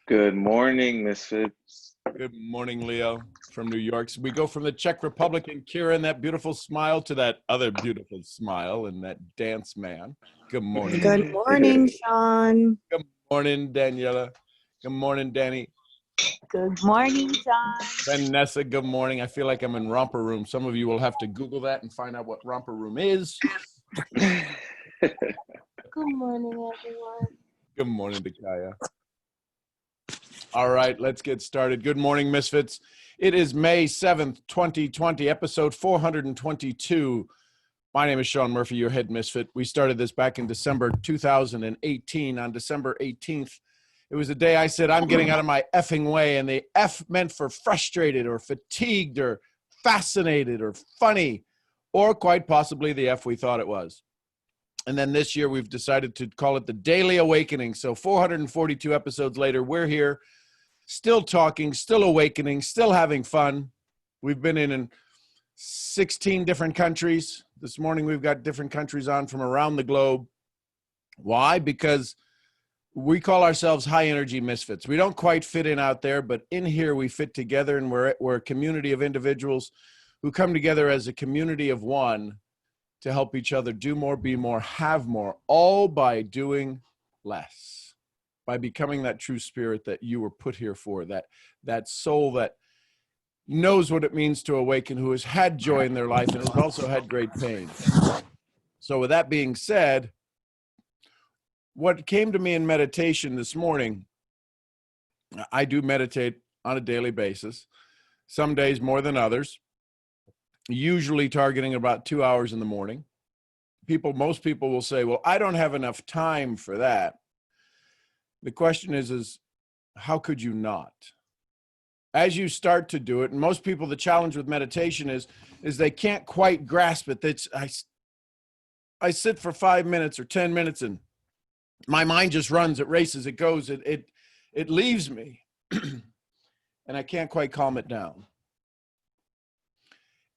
Good morning, Misfits. Good morning, Leo from New York. So we go from the Czech Republic and Kira and that beautiful smile to that other beautiful smile and that dance man. Good morning. Good morning, Sean. Good morning, Daniela. Good morning, Danny. Good morning, John. Vanessa, good morning. I feel like I'm in Romper Room. Some of you will have to Google that and find out what Romper Room is. Good morning, everyone. Good morning, Dakaya. All right, let's get started. Good morning, Misfits. It is May 7th, 2020, episode 422. My name is Sean Murphy, your head misfit. We started this back in December 2018. On December 18th, it was the day I said, I'm getting out of my effing way. And the F meant for frustrated or fatigued or fascinated or funny, or quite possibly the F we thought it was. And then this year, we've decided to call it the Daily Awakening. So 442 episodes later, we're here, still talking, still awakening, still having fun. We've been in 16 different countries. This morning, we've got different countries on from around the globe. Why? Because we call ourselves high energy misfits. We don't quite fit in out there, but in here we fit together, and we're a community of individuals who come together as a community of one to help each other do more, be more, have more, all by doing less, by becoming that true spirit that you were put here for, that soul that knows what it means to awaken, who has had joy in their life and has also had great pain. So with that being said, what came to me in meditation this morning, I do meditate on a daily basis, some days more than others, usually targeting about 2 hours in the morning. Most people will say, well, I don't have enough time for that. The question is how could you not? As you start to do it, and most people, the challenge with meditation is they can't quite grasp it. I sit for 5 minutes or 10 minutes and my mind just runs, it races, it goes, it leaves me, and I can't quite calm it down.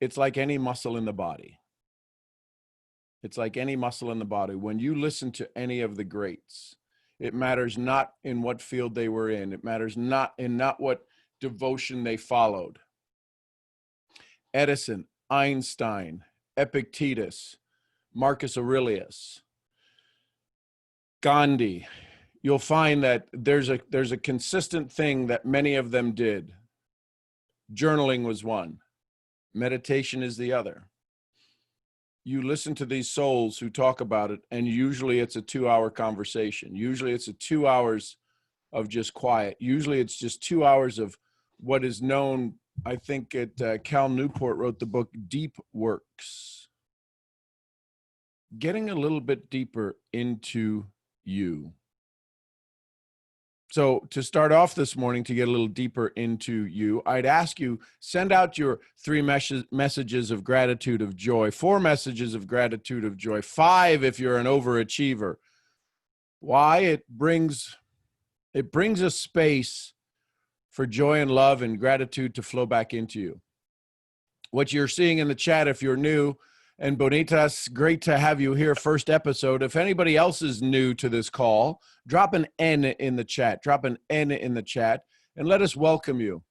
It's like any muscle in the body. It's like any muscle in the body. When you listen to any of the greats, it matters not in what field they were in. It matters not what devotion they followed. Edison, Einstein, Epictetus, Marcus Aurelius, Gandhi. You'll find that there's a consistent thing that many of them did. Journaling was one. Meditation is the other. You listen to these souls who talk about it, and usually it's a 2-hour conversation. Usually it's 2 hours of just quiet. Usually it's just 2 hours of what is known, I think Cal Newport wrote the book Deep Works. Getting a little bit deeper into you. So to start off this morning, to get a little deeper into you, I'd ask you, send out your 3 messages of gratitude, of joy, 4 messages of gratitude, of joy, 5 if you're an overachiever. Why? It brings a space for joy and love and gratitude to flow back into you. What you're seeing in the chat, if you're new, and Bonitas, great to have you here, first episode. If anybody else is new to this call, drop an N in the chat. Drop an N in the chat, and let us welcome you.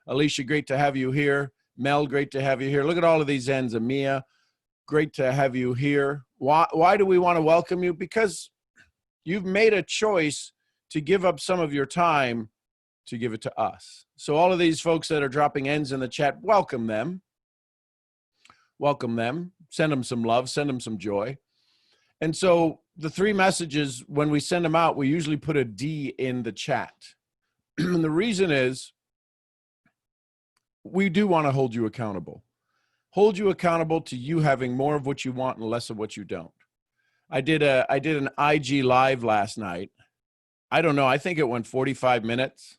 Alicia, great to have you here. Mel, great to have you here. Look at all of these N's. Amia, great to have you here. Why do we want to welcome you? Because you've made a choice to give up some of your time to give it to us. So all of these folks that are dropping N's in the chat, welcome them. Welcome them. Send them some love. Send them some joy. And so the 3 messages, when we send them out, we usually put a D in the chat. And the reason is we do want to hold you accountable. Hold you accountable to you having more of what you want and less of what you don't. I did an IG live last night. I don't know. I think it went 45 minutes.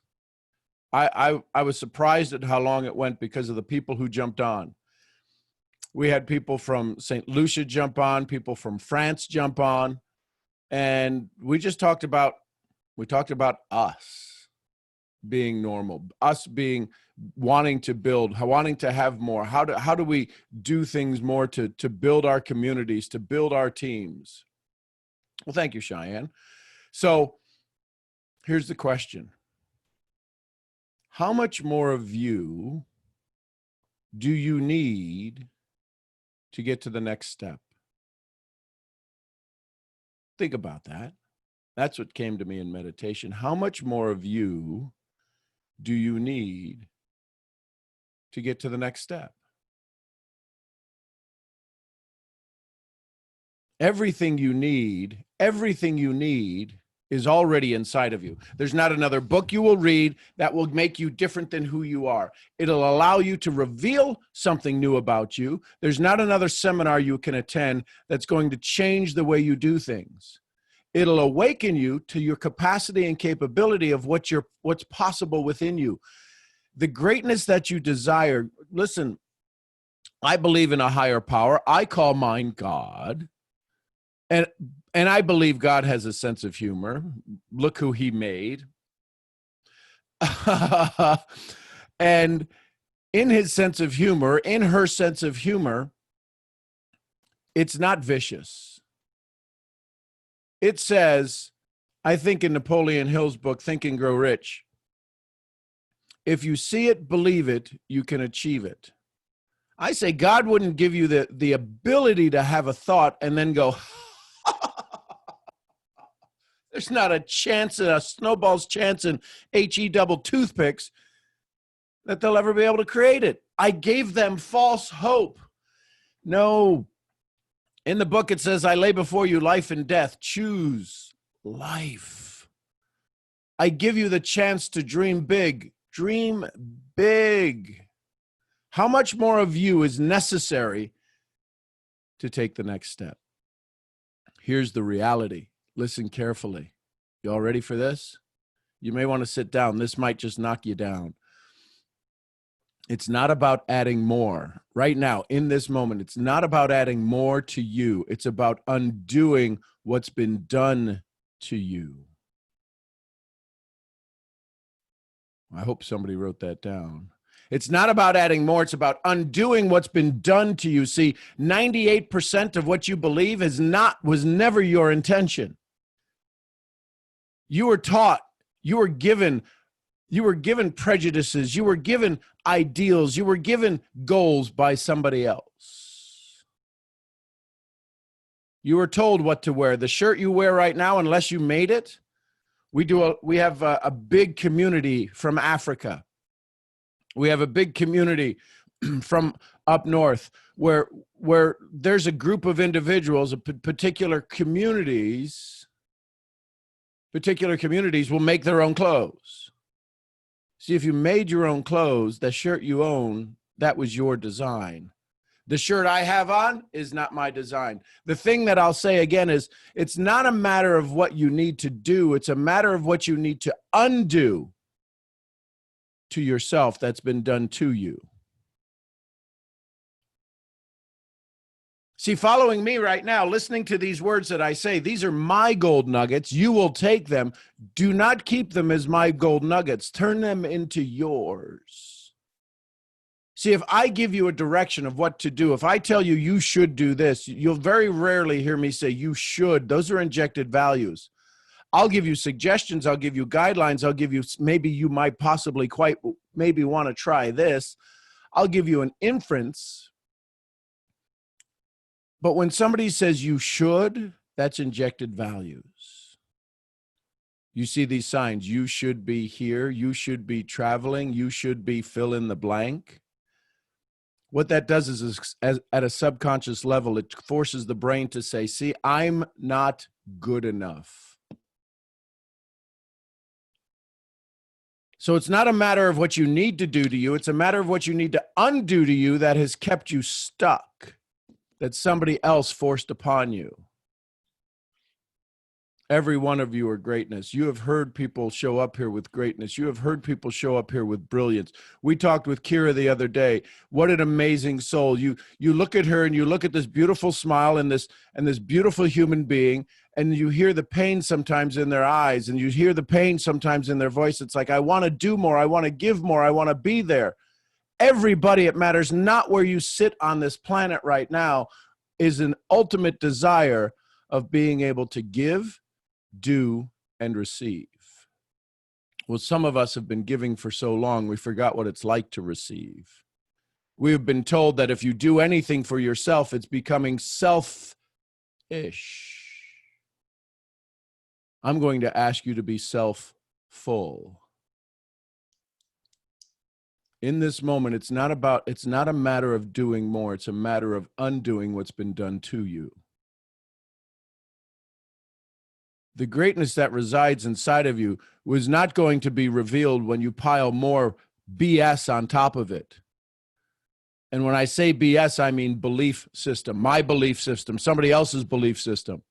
I was surprised at how long it went because of the people who jumped on. We had people from St. Lucia jump on, people from France jump on, and we talked about us being normal, us wanting to build, wanting to have more. How do we do things more to build our communities, to build our teams? Well, thank you, Cheyenne. So here's the question. how much more of you do you need to get to the next step? Think about that. That's what came to me in meditation. How much more of you do you need to get to the next step? Everything you need is already inside of you. There's not another book you will read that will make you different than who you are. It'll allow you to reveal something new about you. There's not another seminar you can attend that's going to change the way you do things. It'll awaken you to your capacity and capability of what's possible within you. The greatness that you desire. Listen, I believe in a higher power. I call mine God. And I believe God has a sense of humor. Look who he made. And in his sense of humor, in her sense of humor, it's not vicious. It says, I think in Napoleon Hill's book, Think and Grow Rich, if you see it, believe it, you can achieve it. I say God wouldn't give you the ability to have a thought and then go, there's not a chance, a snowball's chance in HE double toothpicks that they'll ever be able to create it. I gave them false hope. No. In the book, it says, I lay before you life and death. Choose life. I give you the chance to dream big. Dream big. How much more of you is necessary to take the next step? Here's the reality. Listen carefully. You all ready for this? You may want to sit down. This might just knock you down. It's not about adding more. Right now, in this moment, it's not about adding more to you. It's about undoing what's been done to you. I hope somebody wrote that down. It's not about adding more. It's about undoing what's been done to you. See, 98% of what you believe was never your intention. You were taught, you were given prejudices, you were given ideals, you were given goals by somebody else. You were told what to wear. The shirt you wear right now, unless you made it, we have a big community from Africa. We have a big community from up north where there's a group of individuals, particular communities will make their own clothes. See, if you made your own clothes, the shirt you own, that was your design. The shirt I have on is not my design. The thing that I'll say again is, it's not a matter of what you need to do. It's a matter of what you need to undo to yourself that's been done to you. See, following me right now, listening to these words that I say, these are my gold nuggets. You will take them. Do not keep them as my gold nuggets. Turn them into yours. See, if I give you a direction of what to do, if I tell you you should do this, you'll very rarely hear me say you should. Those are injected values. I'll give you suggestions. I'll give you guidelines. I'll give you, maybe you might possibly maybe want to try this. I'll give you an inference. But when somebody says you should, that's injected values. You see these signs. You should be here. You should be traveling. You should be fill in the blank. What that does is at a subconscious level, it forces the brain to say, see, I'm not good enough. So it's not a matter of what you need to do to you. It's a matter of what you need to undo to you that has kept you stuck, that somebody else forced upon you. Every one of you are greatness. You have heard people show up here with greatness. You have heard people show up here with brilliance. We talked with Kira the other day. What an amazing soul. You look at her and you look at this beautiful smile and this beautiful human being, and you hear the pain sometimes in their eyes, and you hear the pain sometimes in their voice. It's like, I want to do more. I want to give more. I want to be there. Everybody, it matters not where you sit on this planet right now, is an ultimate desire of being able to give, do, and receive. Well, some of us have been giving for so long, we forgot what it's like to receive. We have been told that if you do anything for yourself, it's becoming selfish. I'm going to ask you to be self-full. In this moment, it's not a matter of doing more. It's a matter of undoing what's been done to you. The greatness that resides inside of you was not going to be revealed when you pile more BS on top of it. And when I say BS, I mean belief system, my belief system, somebody else's belief system.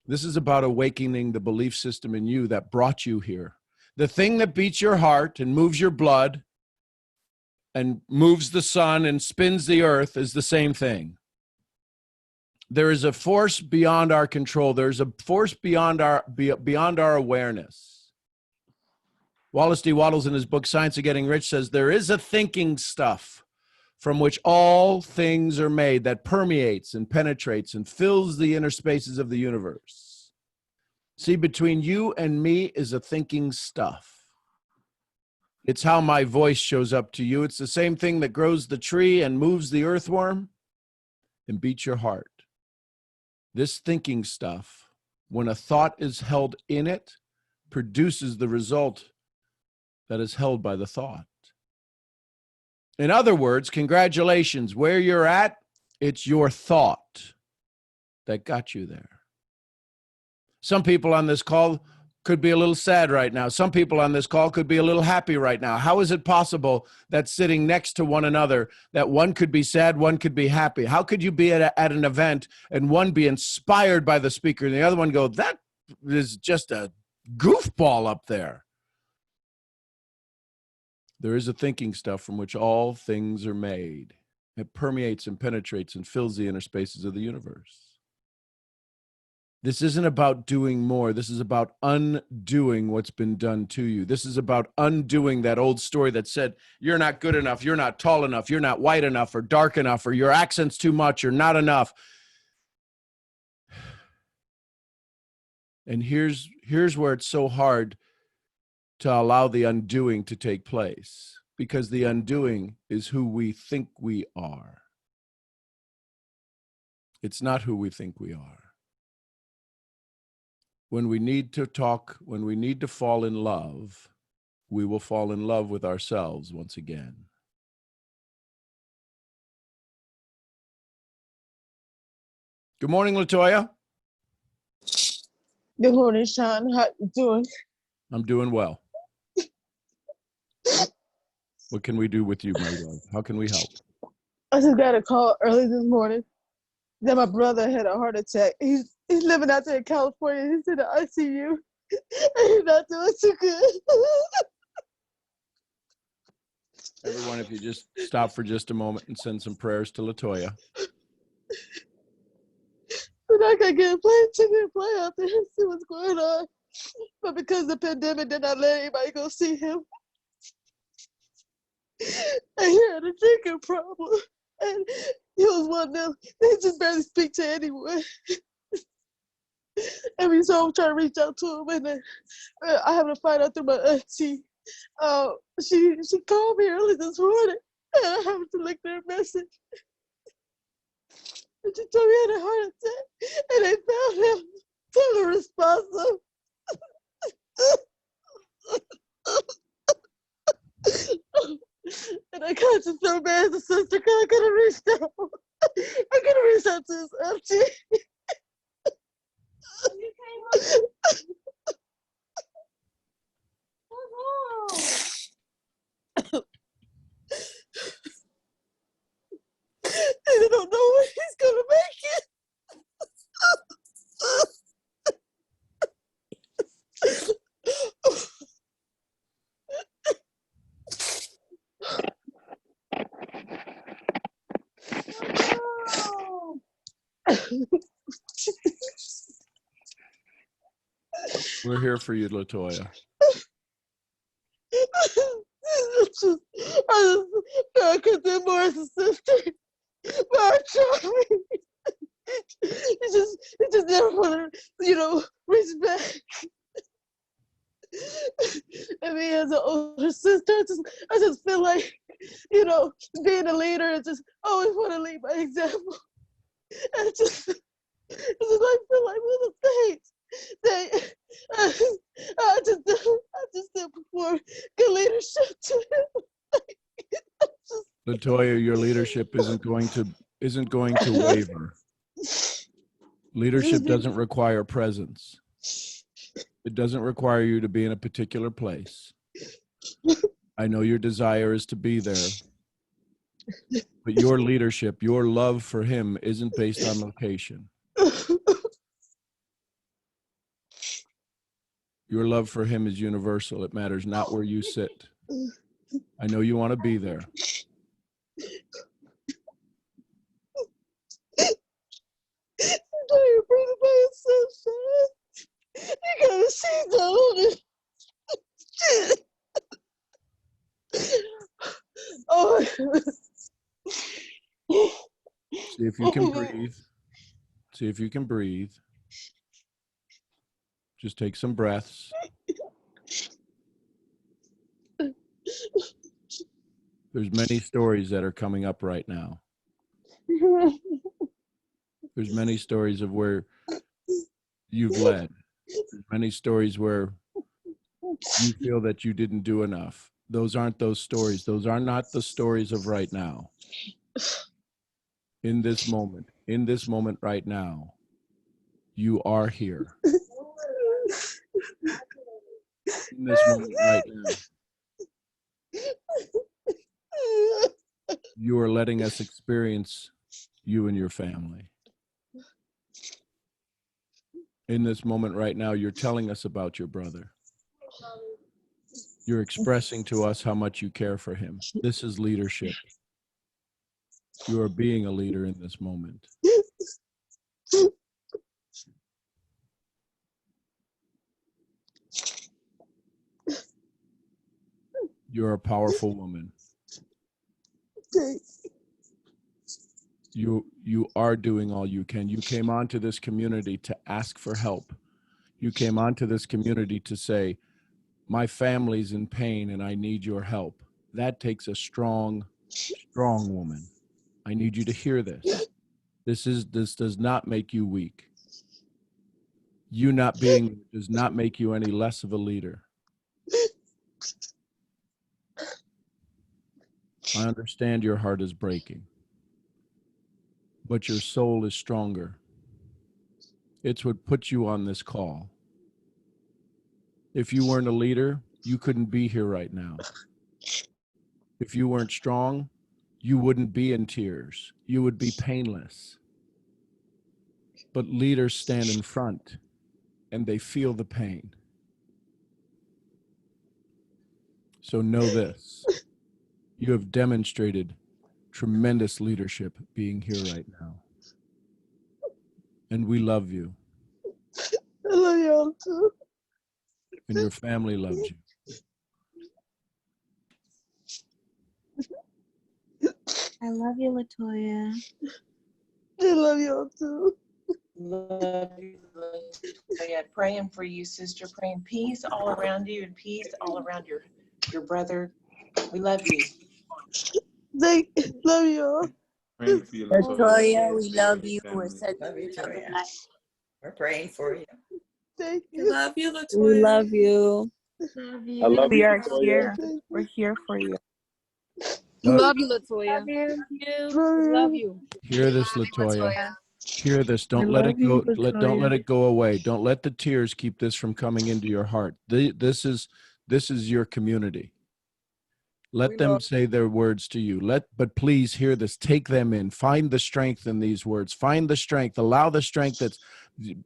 This is about awakening the belief system in you that brought you here. The thing that beats your heart and moves your blood and moves the sun and spins the earth is the same thing. There is a force beyond our control. There's a force beyond our awareness. Wallace D. Wattles in his book, Science of Getting Rich, says there is a thinking stuff from which all things are made that permeates and penetrates and fills the inner spaces of the universe. See, between you and me is a thinking stuff. It's how my voice shows up to you. It's the same thing that grows the tree and moves the earthworm and beats your heart. This thinking stuff, when a thought is held in it, produces the result that is held by the thought. In other words, congratulations. Where you're at, it's your thought that got you there. Some people on this call could be a little sad right now. Some people on this call could be a little happy right now. How is it possible that sitting next to one another, that one could be sad, one could be happy? How could you be at an event and one be inspired by the speaker and the other one go, that is just a goofball up there? There is a thinking stuff from which all things are made. It permeates and penetrates and fills the inner spaces of the universe. This isn't about doing more. This is about undoing what's been done to you. This is about undoing that old story that said, you're not good enough, you're not tall enough, you're not white enough or dark enough, or your accent's too much or not enough. And here's where it's so hard to allow the undoing to take place, because the undoing is who we think we are. It's not who we think we are. When we need to talk, when we need to fall in love, we will fall in love with ourselves once again. Good morning, Latoya. Good morning, Sean. How you doing? I'm doing well. What can we do with you, my love? How can we help? I just got a call early this morning that my brother had a heart attack. He's living out there in California. He's in the ICU. And he's not doing too good. Everyone, if you just stop for just a moment and send some prayers to Latoya. But I got to get a plane ticket and fly out there and see what's going on. But because of the pandemic, they're not letting anybody go see him. And he had a drinking problem. And he was one of them, they just barely speak to anyone. And so I'm trying to reach out to him, and then I have to find out through my auntie. She called me early this morning, and I have to look their message. And she told me he had a heart attack, and they found him totally responsive. And I got just so bad as a sister because I could have reached out. I could have reached out to his auntie. You came home. And I don't know when he's gonna make it. We're here for you, Latoya. I could do more as a sister. But I tried. It just never want to, reach back. And me as an older sister, I just feel like, being a leader is just always want to lead by example. And I feel like with the States, I just didn't perform good leadership to them. Latoya, your leadership isn't going to waver. Leadership doesn't require presence. It doesn't require you to be in a particular place. I know your desire is to be there, but your leadership, your love for him isn't based on location. Your love for him is universal. It matters not where you sit. I know you want to be there. You bring it by yourself, son. You gotta see the shit. Oh. See if you can breathe. See if you can breathe. Just take some breaths. There's many stories that are coming up right now. There's many stories of where you've led. There's many stories where you feel that you didn't do enough. Those aren't those stories. Those are not the stories of right now. In this moment right now, you are here. In this moment right now, you are letting us experience you and your family. In this moment right now, you're telling us about your brother. You're expressing to us how much you care for him. This is leadership. You are being a leader in this moment. You're a powerful woman. You are doing all you can. You came onto this community to ask for help. You came onto this community to say, my family's in pain and I need your help. That takes a strong woman. I need you to hear this. This does not make you weak. You not being does not make you any less of a leader. I understand your heart is breaking, but your soul is stronger. It's what put you on this call. If you weren't a leader, you couldn't be here right now. If you weren't strong, you wouldn't be in tears. You would be painless. But leaders stand in front and they feel the pain. So know this. You have demonstrated tremendous leadership being here right now. And we love you. I love y'all too. And your family loves you. I love you, Latoya. I love y'all too. Love you. Yeah, praying for you, sister. Praying peace all around you and peace all around your brother. We love you. Love y'all. Praying for you, Latoya, we love you. Family. We're such Love you, a Toya. night. We're praying for you. Thank We you. love you, Latoya. We love you. I love We you, are Latoya. here. Thank We're here for you. Love you, Latoya. Love you. you. Love you. Hear this, Latoya. Hear this. Don't I let it love you, go. Don't let Latoya. it go away. Don't let the tears keep this from coming into your heart. This is your community. Let We them love- say their words to you. But please hear this. Take them in. Find the strength in these words. Find the strength. Allow the strength that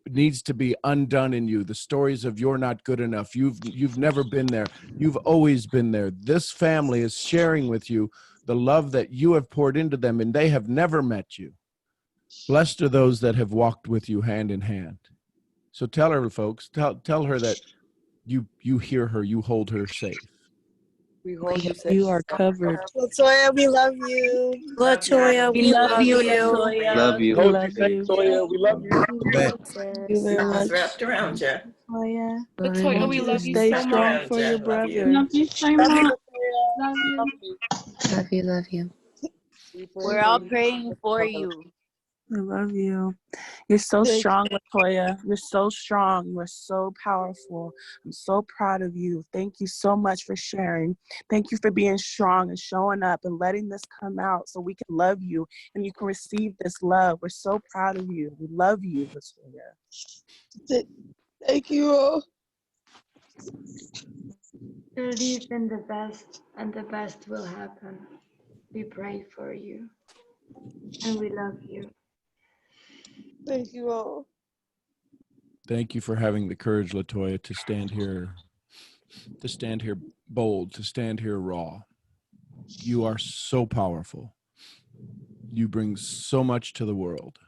needs to be undone in you. The stories of you're not good enough. You've never been there. You've always been there. This family is sharing with you the love that you have poured into them, and they have never met you. Blessed are those that have walked with you hand in hand. So tell her, folks, tell her that you hear her, you hold her safe. We hold you safe. You are covered. Latoya, we love you. Latoya, we love you. Love you. We Hold love you, you. Latoya. We love you. Thank you very Arms much. wrapped around you. Latoya. Latoya, we love you Stay so strong much. for your Love brother. you. Love you so Love you, much. Latoya. Love you. Love you, love you. We pray We're for all you. praying for you. I love you. You're so Thank strong, Latoya. You're so strong. You're so powerful. I'm so proud of you. Thank you so much for sharing. Thank you for being strong and showing up and letting this come out so we can love you and you can receive this love. We're so proud of you. We love you, Latoya. Thank you all. Believe in the best, and the best will happen. We pray for you, and we love you. Thank you all. Thank you for having the courage, Latoya, to stand here bold, to stand here raw. You are so powerful. You bring so much to the world.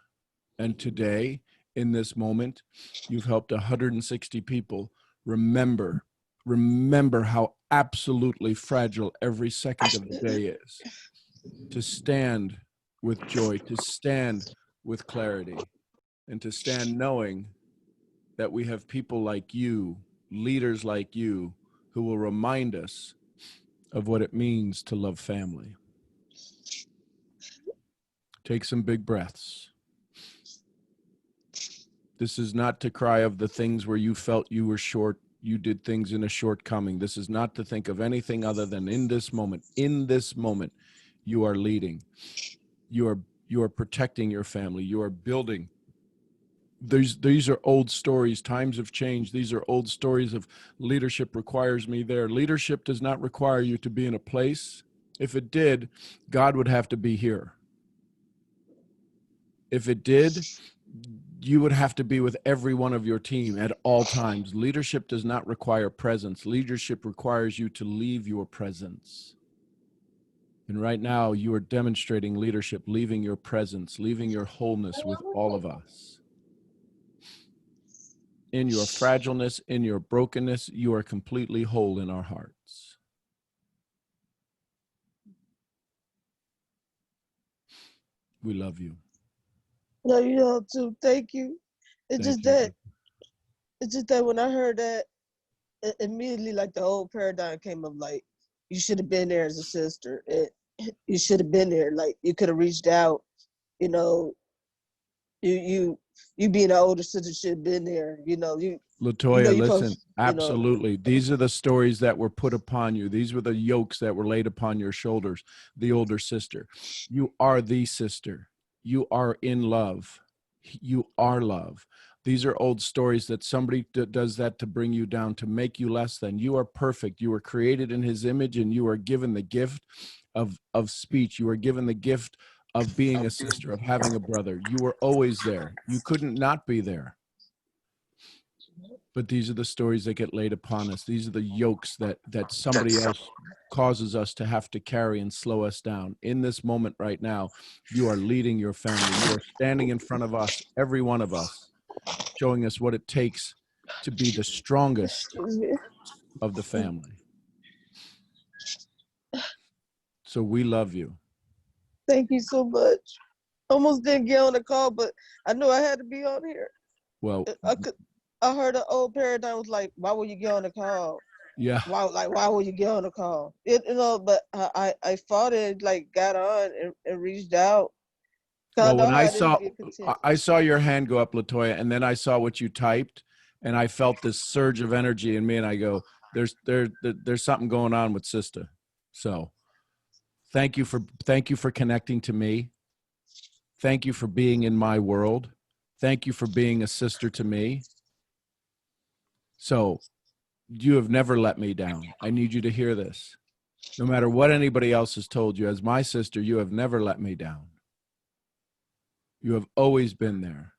And today, in this moment, you've helped 160 people remember how absolutely fragile every second of the day is. To stand with joy, to stand with clarity, and to stand knowing that we have people like you, leaders like you, who will remind us of what it means to love family. Take some big breaths. This is not to cry of the things where you felt you were short, you did things in a shortcoming. This is not to think of anything other than in this moment, you are leading. You are protecting your family. You are building. These are old stories. Times have changed. These are old stories of leadership requires me there. Leadership does not require you to be in a place. If it did, God would have to be here. If it did, you would have to be with every one of your team at all times. Leadership does not require presence. Leadership requires you to leave your presence. And right now, you are demonstrating leadership, leaving your presence, leaving your wholeness with all of us. In your fragileness, in your brokenness, you are completely whole in our hearts. We love you. Love you all too. Thank you. It's Thank just you. that. It's just that when I heard that, immediately like the old paradigm came up. Like you should have been there as a sister. You should have been there. Like you could have reached out. You know, you being an older sister should have been there. Latoya, You listen, supposed, absolutely. These are the stories that were put upon you. These were the yokes that were laid upon your shoulders, the older sister. You are the sister. You are in love. You are love. These are old stories that somebody does that to bring you down, to make you less than. You are perfect. You were created in his image, and you are given the gift of speech. You are given the gift of being a sister, of having a brother. You were always there. You couldn't not be there. But these are the stories that get laid upon us. These are the yokes that somebody else causes us to have to carry and slow us down. In this moment right now, you are leading your family. You are standing in front of us, every one of us, showing us what it takes to be the strongest of the family. So we love you. Thank you so much. Almost didn't get on the call, but I knew I had to be on here. Well, I heard an old paradigm was like, why would you get on the call? yeah. Why would you get on the call? But I fought it, like got on and reached out. Well, when I saw your hand go up, Latoya, and then I saw what you typed, and I felt this surge of energy in me, and I go, there's something going on with Sister. So thank you for connecting to me. Thank you for being in my world. Thank you for being a sister to me. So you have never let me down. I need you to hear this. No matter what anybody else has told you, as my sister, you have never let me down. You have always been there.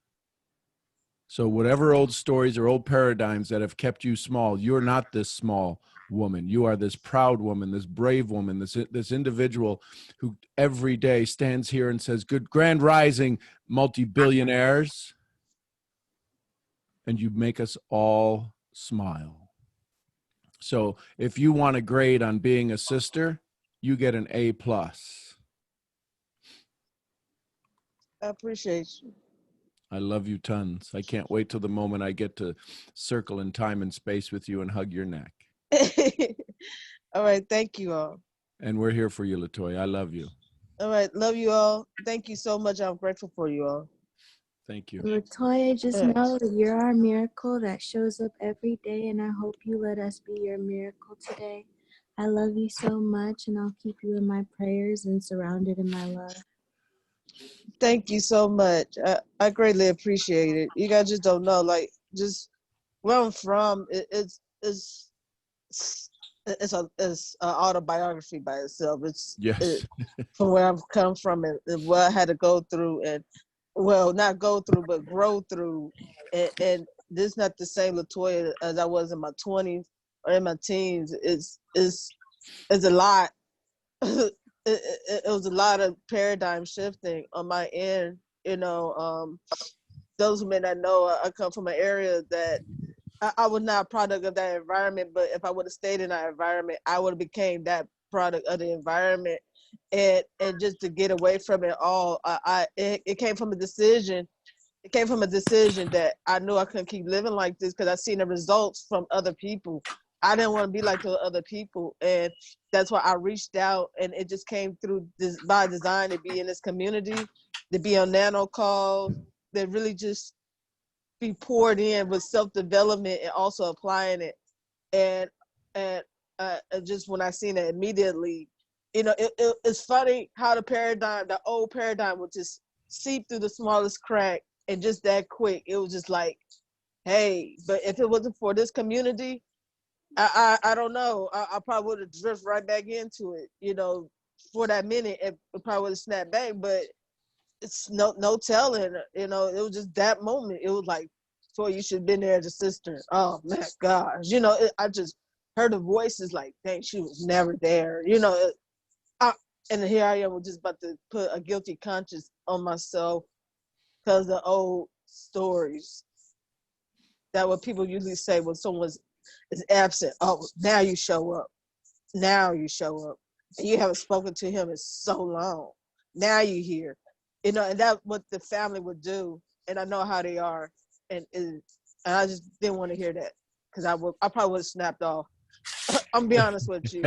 So whatever old stories or old paradigms that have kept you small, you're not this small woman. You are this proud woman, this brave woman, this individual who every day stands here and says, good grand rising, multi-billionaires. And you make us all smile. So if you want a grade on being a sister, you get an A+. I appreciate you. I love you tons. I can't wait till the moment I get to circle in time and space with you and hug your neck. All right. Thank you all. And we're here for you, Latoya. I love you. All right. Love you all. Thank you so much. I'm grateful for you all. Thank you. Latoya, just Yeah. know that you're our miracle that shows up every day, and I hope you let us be your miracle today. I love you so much, and I'll keep you in my prayers and surrounded in my love. Thank you so much. I greatly appreciate it. You guys just don't know, like, just where I'm from. It's a autobiography by itself. Yes. From where I've come from and what I had to go through, and well, not go through, but grow through. And this is not the same Latoya as I was in my 20s or in my teens. It's a lot. It was a lot of paradigm shifting on my end. You know, those who may not know, I come from an area that I was not a product of that environment, but if I would have stayed in that environment, I would have became that product of the environment. And just to get away from it all, it came from a decision. It came from a decision that I knew I couldn't keep living like this because I seen the results from other people. I didn't want to be like those other people, and that's why I reached out. And it just came through this by design to be in this community, to be on nano calls, that really just be poured in with self-development and also applying it. And just when I seen it immediately, you know, it's funny how the old paradigm would just seep through the smallest crack and just that quick. It was just like, hey, but if it wasn't for this community, I don't know. I probably would have drifted right back into it, you know, for that minute. It probably would have snapped back, but it's no telling, you know. It was just that moment. It was like, so you should have been there as a sister. Oh my gosh, you know. I just heard the voices like, dang, she was never there, you know. And here I am, just about to put a guilty conscience on myself because of old stories. That what people usually say when someone is absent. Oh, now you show up. Now you show up, and you haven't spoken to him in so long. Now you here, you know, and that's what the family would do. And I know how they are, and I just didn't want to hear that because I probably would have snapped off. I'm be honest with you.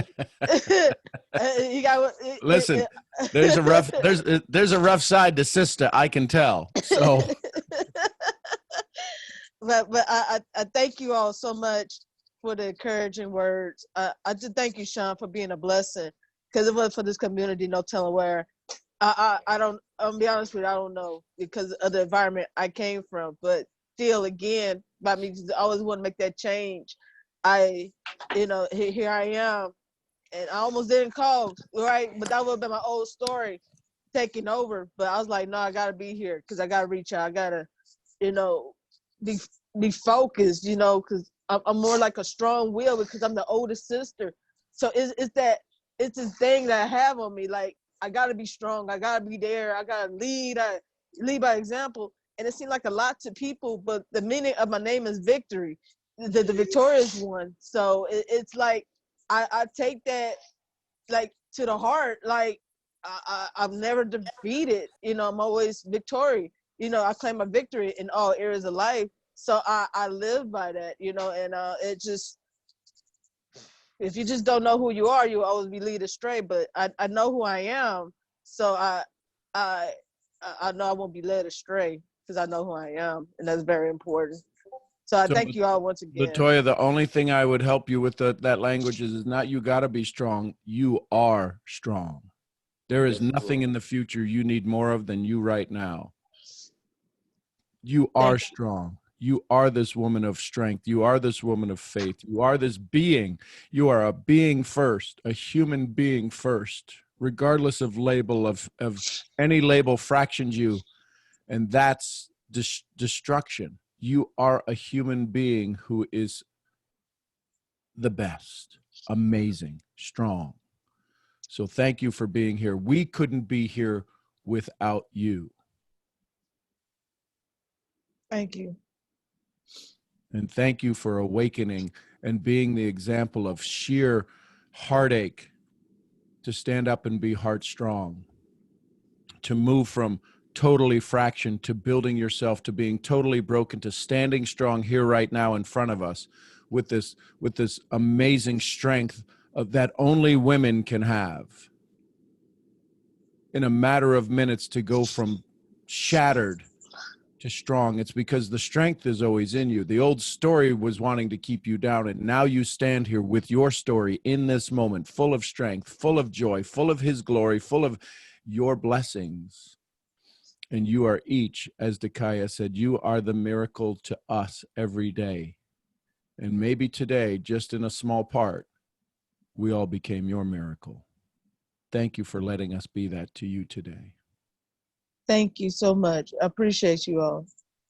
You got Listen, there's a rough side to sister, I can tell. So but I thank you all so much for the encouraging words. I just thank you, Sean, for being a blessing. Because it wasn't for this community, no telling where. I don't. I'll be honest with you, I don't know because of the environment I came from. But still, again, by me, I always want to make that change. You know, here I am, and I almost didn't call, right? But that would have been my old story taking over. But I was like, no, I gotta be here because I gotta reach out. I gotta, you know, be focused, you know, because I'm more like a strong will because I'm the oldest sister. So it's this thing that I have on me. Like I gotta be strong. I gotta be there. I gotta lead. I lead by example. And it seemed like a lot to people, but the meaning of my name is victory, the victorious one. So it's like I take that like to the heart. Like I'm never defeated. You know, I'm always victorious. You know, I claim my victory in all areas of life. So I live by that, you know, and it just, if you just don't know who you are, you always be led astray. But I know who I am, so I know I won't be led astray because I know who I am, and that's very important. So I thank you all once again. Latoya, the only thing I would help you with that language is not you got to be strong. You are strong. There is nothing in the future you need more of than you right now. You are strong. You are this woman of strength. You are this woman of faith. You are this being. You are a being first, a human being first, regardless of label of any label fractions you. And that's destruction. You are a human being who is the best, amazing, strong. So thank you for being here. We couldn't be here without you. Thank you. And thank you for awakening and being the example of sheer heartache to stand up and be heart strong, to move from totally fractioned, to building yourself, to being totally broken, to standing strong here right now in front of us with this amazing strength of that only women can have. In a matter of minutes, to go from shattered to strong. It's because the strength is always in you. The old story was wanting to keep you down, and now you stand here with your story in this moment, full of strength, full of joy, full of his glory, full of your blessings. And you are each, as Dakaya said, you are the miracle to us every day. And maybe today, just in a small part, we all became your miracle. Thank you for letting us be that to you today. Thank you so much. I appreciate you all.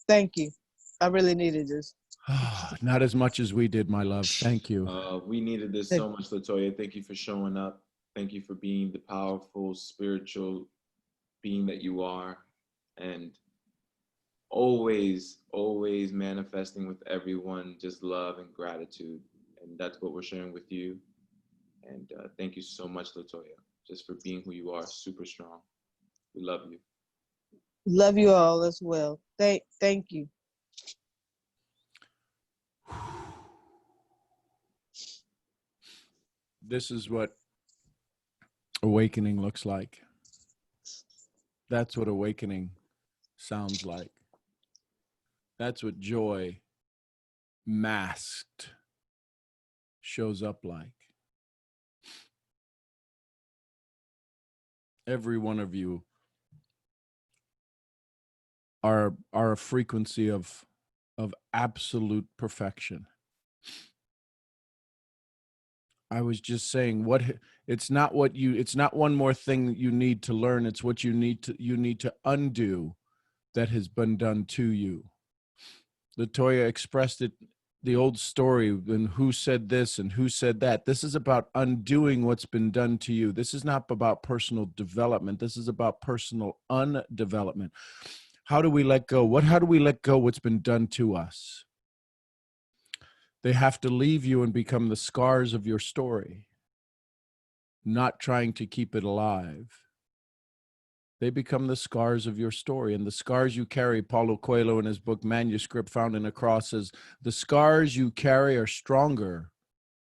Thank you. I really needed this. Not as much as we did, my love. Thank you. We needed this so much, Latoya. Thank you for showing up. Thank you for being the powerful, spiritual being that you are. And always, always manifesting with everyone just love and gratitude. And that's what we're sharing with you. And thank you so much, Latoya, just for being who you are, super strong. We love you. Love you all as well. Thank you. This is what awakening looks like. That's what awakening sounds like. That's what joy masked shows up like. Every one of you are a frequency of absolute perfection. I was just saying, it's not one more thing you need to learn, it's what you need to undo that has been done to you. Latoya expressed it, the old story, and who said this and who said that. This is about undoing what's been done to you. This is not about personal development. This is about personal undevelopment. How do we let go? How do we let go what's been done to us? They have to leave you and become the scars of your story, not trying to keep it alive. They become the scars of your story. And the scars you carry, Paulo Coelho in his book Manuscript Found in a Cross says, the scars you carry are stronger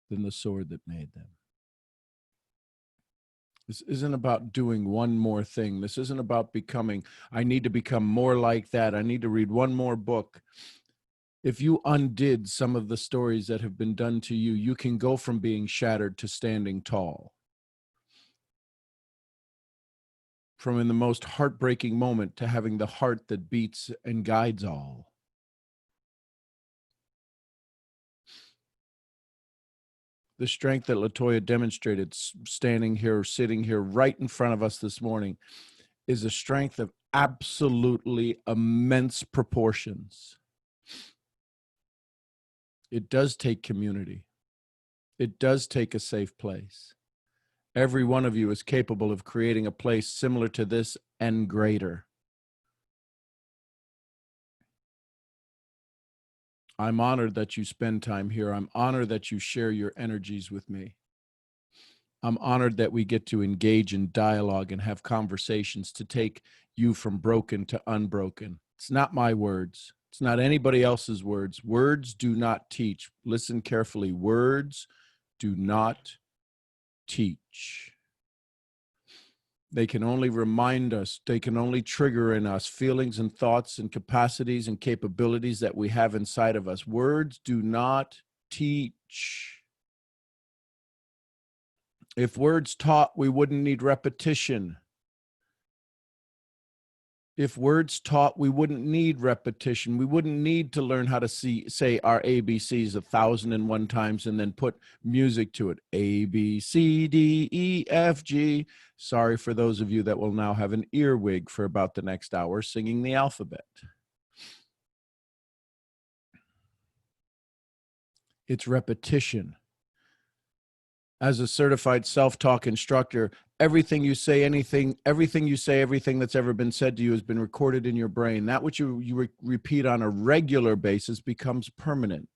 than the sword that made them. This isn't about doing one more thing. This isn't about becoming, I need to become more like that. I need to read one more book. If you undid some of the stories that have been done to you, you can go from being shattered to standing tall. From in the most heartbreaking moment to having the heart that beats and guides all. The strength that Latoya demonstrated standing here, sitting here right in front of us this morning is a strength of absolutely immense proportions. It does take community. It does take a safe place. Every one of you is capable of creating a place similar to this and greater. I'm honored that you spend time here. I'm honored that you share your energies with me. I'm honored that we get to engage in dialogue and have conversations to take you from broken to unbroken. It's not my words. It's not anybody else's words. Words do not teach. Listen carefully. Words do not teach. They can only remind us, they can only trigger in us feelings and thoughts and capacities and capabilities that we have inside of us. Words do not teach. If words taught, we wouldn't need repetition. If words taught, we wouldn't need repetition. We wouldn't need to learn how to say our ABCs 1,001 times and then put music to it. A, B, C, D, E, F, G. Sorry for those of you that will now have an earwig for about the next hour singing the alphabet. It's repetition. As a certified self-talk instructor, everything you say, everything that's ever been said to you has been recorded in your brain. That which you repeat on a regular basis becomes permanent.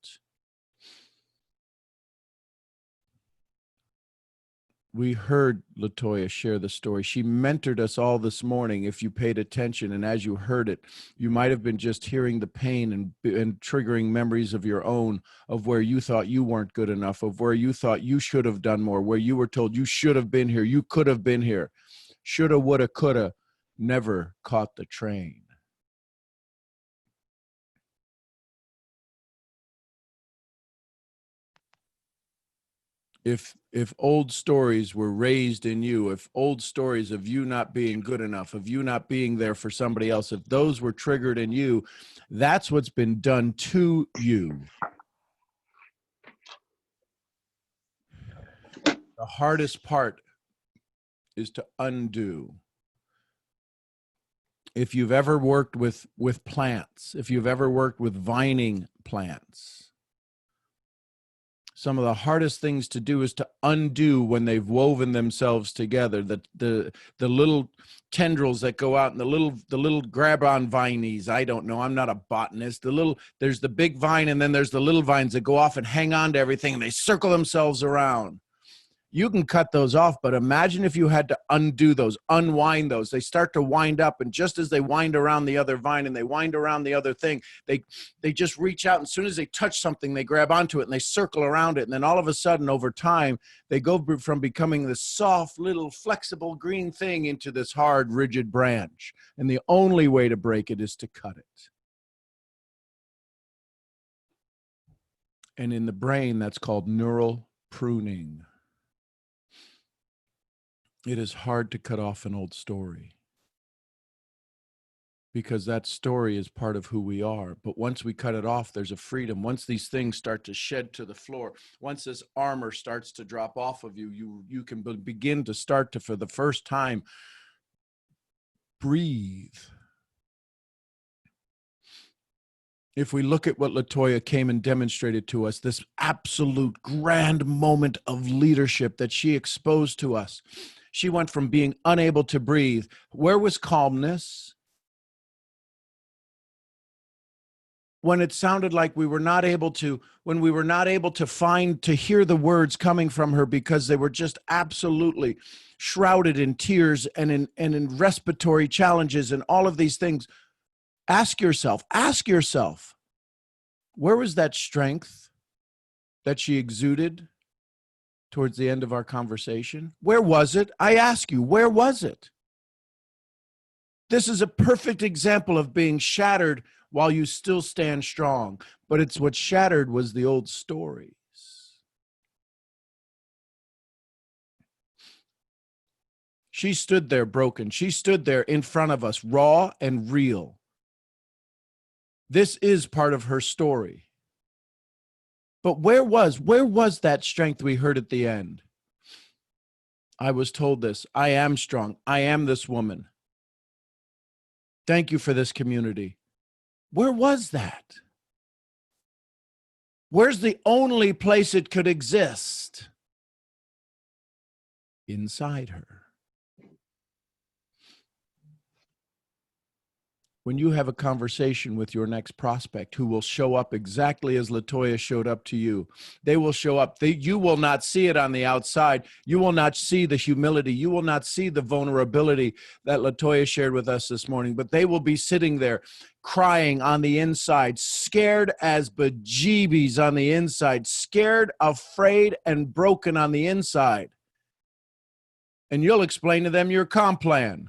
We heard Latoya share the story. She mentored us all this morning. If you paid attention, and as you heard it, you might have been just hearing the pain and triggering memories of your own, of where you thought you weren't good enough, of where you thought you should have done more, where you were told you should have been here, you could have been here. Shoulda, woulda, coulda, never caught the train. If old stories were raised in you, if old stories of you not being good enough, of you not being there for somebody else, if those were triggered in you, that's what's been done to you. The hardest part is to undo. If you've ever worked with plants, if you've ever worked with vining plants, some of the hardest things to do is to undo when they've woven themselves together. The little tendrils that go out and the little grab-on vinies. I don't know. I'm not a botanist. There's the big vine, and then there's the little vines that go off and hang on to everything, and they circle themselves around. You can cut those off, but imagine if you had to undo those, unwind those. They start to wind up, and just as they wind around the other vine and they wind around the other thing, they just reach out, and as soon as they touch something, they grab onto it and they circle around it, and then all of a sudden, over time, they go from becoming this soft, little, flexible green thing into this hard, rigid branch, and the only way to break it is to cut it. And in the brain, that's called neural pruning. It is hard to cut off an old story because that story is part of who we are. But once we cut it off, there's a freedom. Once these things start to shed to the floor, once this armor starts to drop off of you, you can begin to start to, for the first time, breathe. If we look at what Latoya came and demonstrated to us, this absolute grand moment of leadership that she exposed to us, she went from being unable to breathe. Where was calmness? When it sounded like we were not able to, when we were not able to hear the words coming from her because they were just absolutely shrouded in tears and in respiratory challenges and all of these things. Ask yourself, where was that strength that she exuded towards the end of our conversation? Where was it? I ask you, where was it? This is a perfect example of being shattered while you still stand strong. But it's what shattered was the old stories. She stood there broken. She stood there in front of us, raw and real. This is part of her story. But where was that strength we heard at the end? I was told this. I am strong. I am this woman. Thank you for this community. Where was that? Where's the only place it could exist? Inside her. When you have a conversation with your next prospect who will show up exactly as Latoya showed up to you, they will show up. You will not see it on the outside. You will not see the humility. You will not see the vulnerability that Latoya shared with us this morning, but they will be sitting there crying on the inside, scared as bejeebies on the inside, scared, afraid, and broken on the inside. And you'll explain to them your comp plan.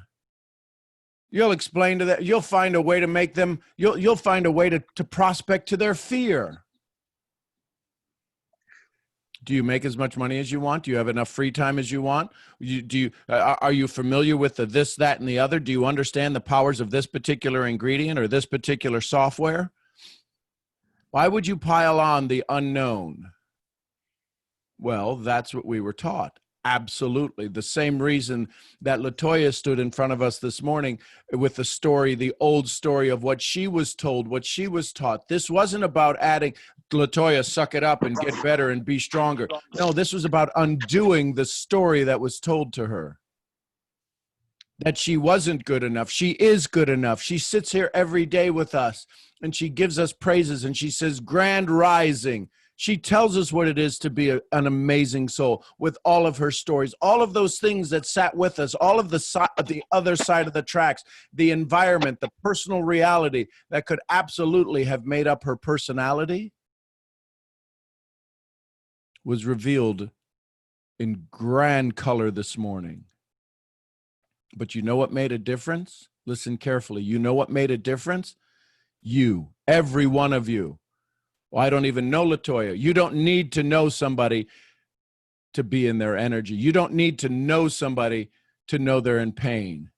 You'll explain to them, you'll find a way to make them, you'll find a way to prospect to their fear. Do you make as much money as you want? Do you have enough free time as you want? Are you familiar with the this, that, and the other? Do you understand the powers of this particular ingredient or this particular software? Why would you pile on the unknown? Well, that's what we were taught. Absolutely. The same reason that Latoya stood in front of us this morning with the story, the old story of what she was told, what she was taught. This wasn't about adding, Latoya, suck it up and get better and be stronger. No, this was about undoing the story that was told to her. That she wasn't good enough. She is good enough. She sits here every day with us and she gives us praises and she says, grand rising. She tells us what it is to be an amazing soul with all of her stories, all of those things that sat with us, all of the other side of the tracks, the environment, the personal reality that could absolutely have made up her personality was revealed in grand color this morning. But you know what made a difference? Listen carefully. You know what made a difference? You, every one of you. Well, I don't even know LaToya. You don't need to know somebody to be in their energy. You don't need to know somebody to know they're in pain.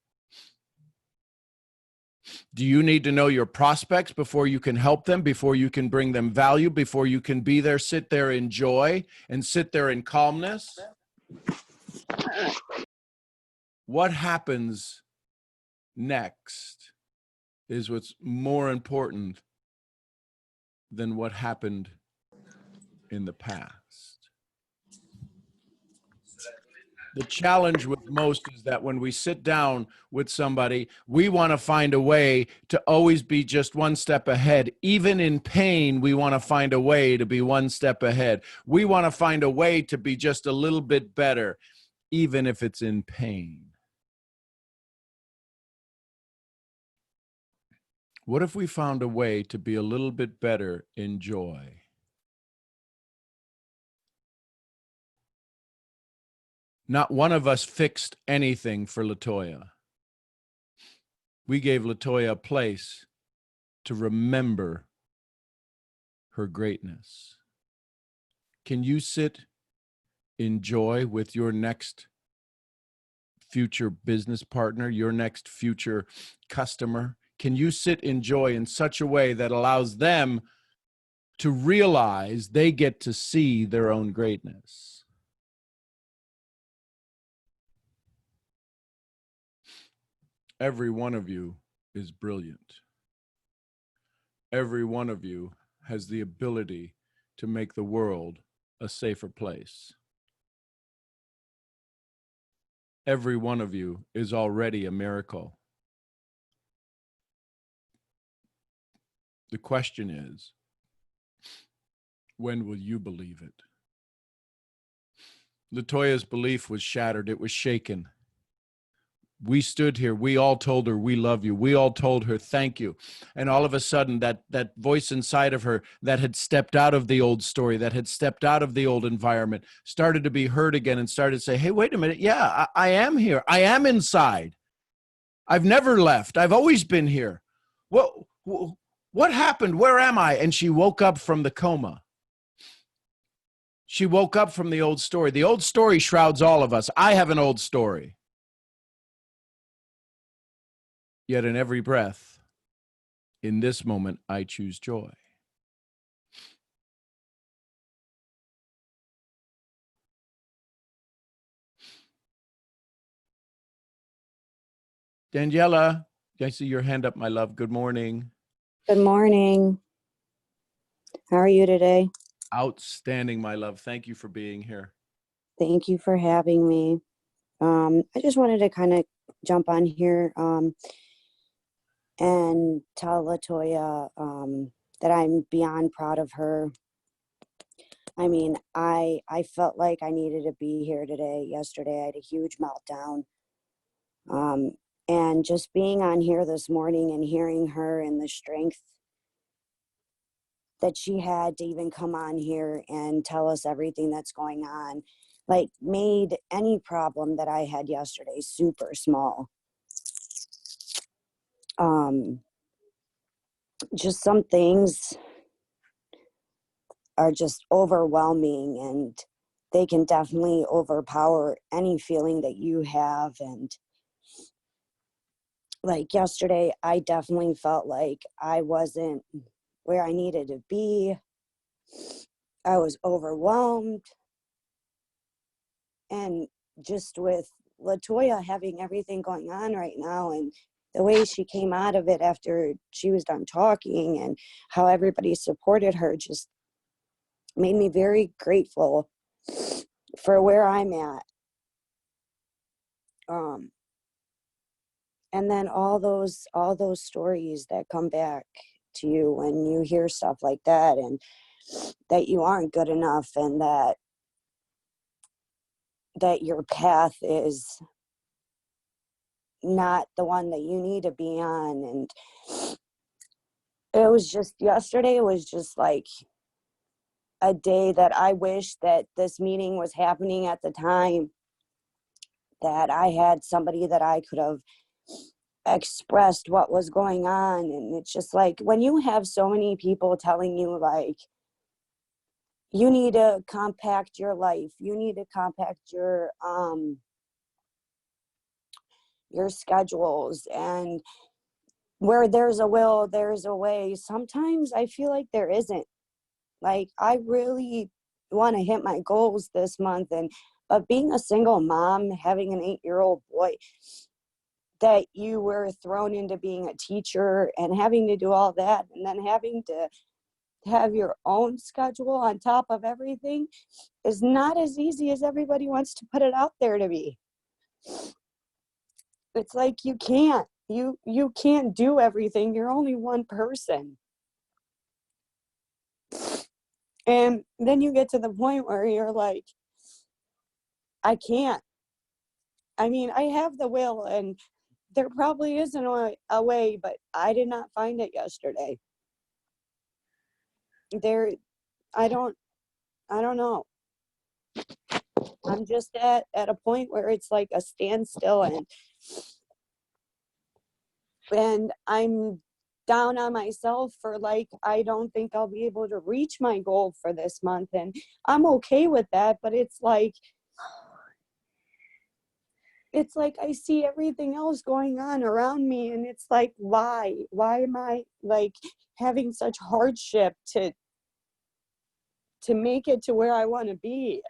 Do you need to know your prospects before you can help them, before you can bring them value, before you can be there, sit there in joy, and sit there in calmness? What happens next is what's more important than what happened in the past. The challenge with most is that when we sit down with somebody, we want to find a way to always be just one step ahead. Even in pain, we want to find a way to be one step ahead. We want to find a way to be just a little bit better, even if it's in pain. What if we found a way to be a little bit better in joy? Not one of us fixed anything for LaToya. We gave LaToya a place to remember her greatness. Can you sit in joy with your next future business partner, your next future customer? Can you sit in joy in such a way that allows them to realize they get to see their own greatness? Every one of you is brilliant. Every one of you has the ability to make the world a safer place. Every one of you is already a miracle. The question is, when will you believe it? LaToya's belief was shattered. It was shaken. We stood here. We all told her, we love you. We all told her, thank you. And all of a sudden, that voice inside of her that had stepped out of the old story, that had stepped out of the old environment, started to be heard again and started to say, hey, wait a minute. Yeah, I am here. I am inside. I've never left. I've always been here. What happened? Where am I? And she woke up from the coma. She woke up from the old story. The old story shrouds all of us. I have an old story. Yet in every breath, in this moment, I choose joy. Daniela, I see your hand up, my love. Good morning. Good morning. How are you today? Outstanding, my love. Thank you for being here. Thank you for having me. I just wanted to kind of jump on here and tell LaToya that I'm beyond proud of her. I mean, I felt like I needed to be here today. Yesterday, I had a huge meltdown. And just being on here this morning and hearing her and the strength that she had to even come on here and tell us everything that's going on, like, made any problem that I had yesterday super small. Just some things are just overwhelming, and they can definitely overpower any feeling that you have. And like yesterday, I definitely felt like I wasn't where I needed to be. I was overwhelmed. And just with LaToya having everything going on right now, and the way she came out of it after she was done talking, and how everybody supported her, just made me very grateful for where I'm at. And then all those stories that come back to you when you hear stuff like that, and that you aren't good enough, and that your path is not the one that you need to be on. And it was just, yesterday was just like a day that I wish that this meeting was happening at the time, that I had somebody that I could have expressed what was going on. And it's just like, when you have so many people telling you, like, you need to compact your life, you need to compact your schedules, and where there's a will, there's a way. Sometimes I feel like there isn't. Like, I really want to hit my goals this month, but being a single mom, having an 8-year-old boy, that you were thrown into being a teacher and having to do all that, and then having to have your own schedule on top of everything, is not as easy as everybody wants to put it out there to be. It's like, you can't do everything. You're only one person. And then you get to the point where you're like, I can't. I mean, I have the will, and there probably isn't a way, but I did not find it yesterday. I don't know. I'm just at a point where it's like a standstill, and I'm down on myself for, like, I don't think I'll be able to reach my goal for this month, and I'm okay with that. But it's like I see everything else going on around me, and it's like, why am I, like, having such hardship to make it to where I want to be?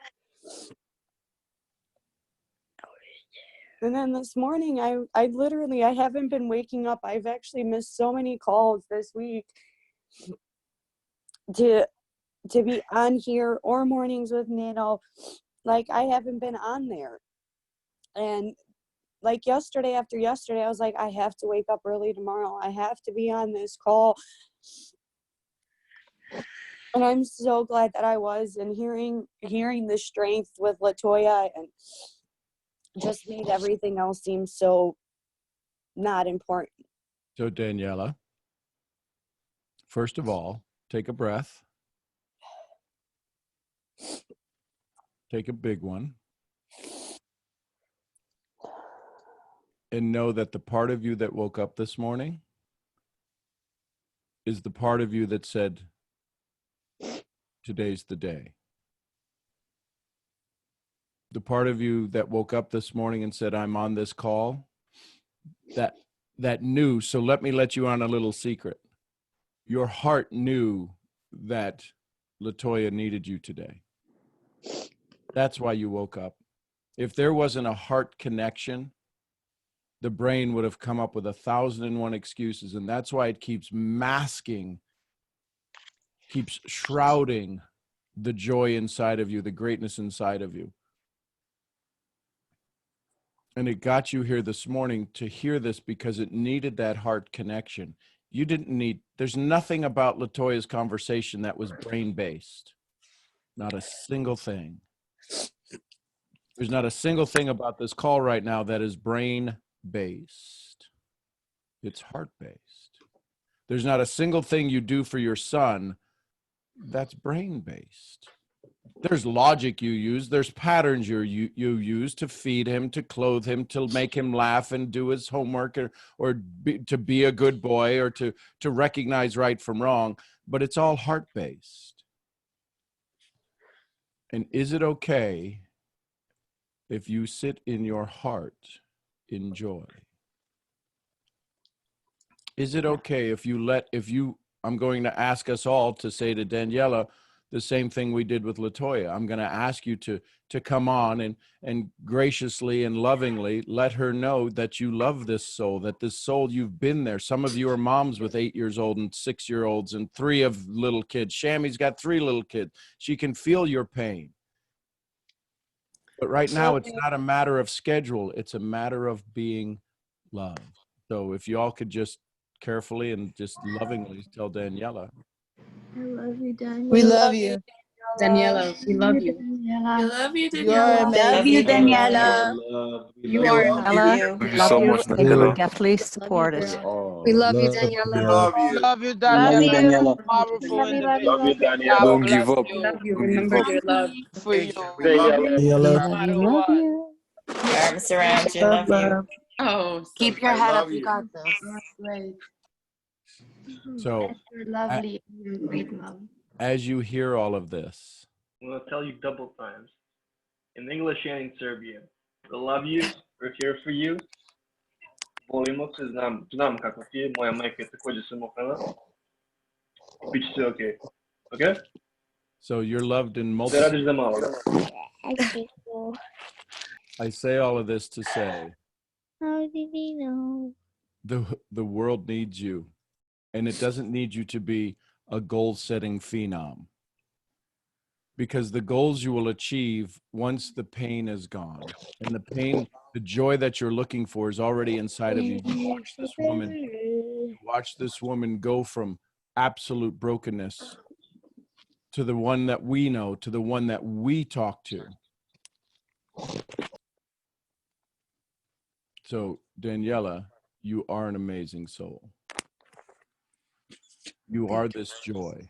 And then this morning, I literally, I haven't been waking up. I've actually missed so many calls this week to be on here, or mornings with Nano. Like, I haven't been on there. And like yesterday, after yesterday, I was like, I have to wake up early tomorrow. I have to be on this call. And I'm so glad that I was, and hearing the strength with LaToya, and just made everything else seem so not important. So, Daniela, first of all, take a breath. Take a big one. And know that the part of you that woke up this morning is the part of you that said, today's the day. The part of you that woke up this morning and said, I'm on this call, that knew. So let me let you on a little secret. Your heart knew that LaToya needed you today. That's why you woke up. If there wasn't a heart connection, the brain would have come up with 1,001 excuses. And that's why it keeps masking, keeps shrouding the joy inside of you, the greatness inside of you. And it got you here this morning to hear this because it needed that heart connection. You didn't need, there's nothing about LaToya's conversation that was brain-based. Not a single thing. There's not a single thing about this call right now that is brain-based. It's heart-based. There's not a single thing you do for your son that's brain-based. There's logic you use. There's patterns you use to feed him, to clothe him, to make him laugh and do his homework, to be a good boy, or to recognize right from wrong. But it's all heart-based. And is it okay if you sit in your heart in joy? Is it okay if I'm going to ask us all to say to Daniela the same thing we did with LaToya. I'm going to ask you to come on and graciously and lovingly let her know that you love this soul, that this soul, you've been there. Some of you are moms with 8-year-olds and 6-year-olds and 3 of little kids. Shammy's got 3 little kids. She can feel your pain. But right now, it's not a matter of schedule. It's a matter of being loved. So if you all could just carefully and just lovingly tell Daniela I love you, Daniel. We love you. Daniela, we love you. Daniela. love you, You're Love amazing. you, Daniela. Daniela. Love. We You love are you. enough. Love you. Thank you Love so you. much, We will Daniela. definitely support us. We love you, Love Daniela. you. Love you, Love you, Daniela. Daniela. You're a powerful Love you, love you, individual. love you. God Don't bless give up. We you. love you. Don't give Remember up. your love. For you. Daniela. No matter We love what. you. All right, Mr. Ramsey, Love, love you. love. Oh, so Keep your I head up. love You you. got this. Great. So You're a- lovely. You're a great mom. as you hear all of this, I'm going to tell you double times. In English and in Serbian. We love you. We're here for you. Volimo se, znam kako ti je. Moja majka je također samohrana. Biće sve okej. Okay? so you're loved in Da multiple. radiš za malo. I say all of this to say How did he know? the world needs you, and it doesn't need you to be a goal-setting phenom, because the goals you will achieve once the pain is gone, and the joy that you're looking for is already inside of you. You watch this woman go from absolute brokenness to the one that we know, to the one that we talk to. So, Daniela, you are an amazing soul. You are this joy.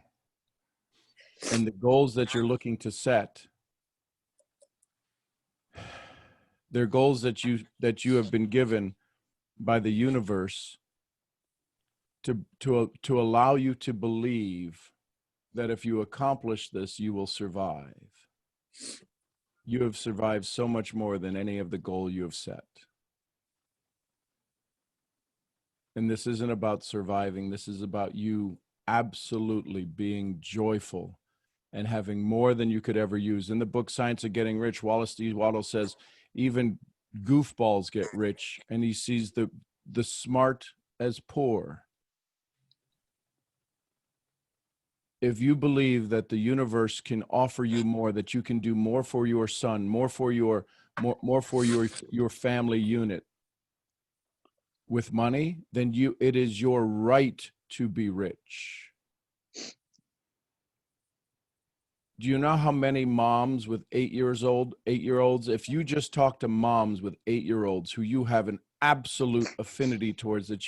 And the goals that you're looking to set, they're goals that you have been given by the universe to allow you to believe that if you accomplish this, you will survive. You have survived so much more than any of the goal you have set. And this isn't about surviving. This is about you absolutely being joyful and having more than you could ever use. In the book, Science of Getting Rich, Wallace D. Waddell says, even goofballs get rich, and he sees the smart as poor. If you believe that the universe can offer you more, that you can do more for your son, more for your family unit with money, then it is your right to be rich. Do you know how many moms with 8-year-olds, if you just talk to moms with 8-year-olds who you have an absolute affinity towards, that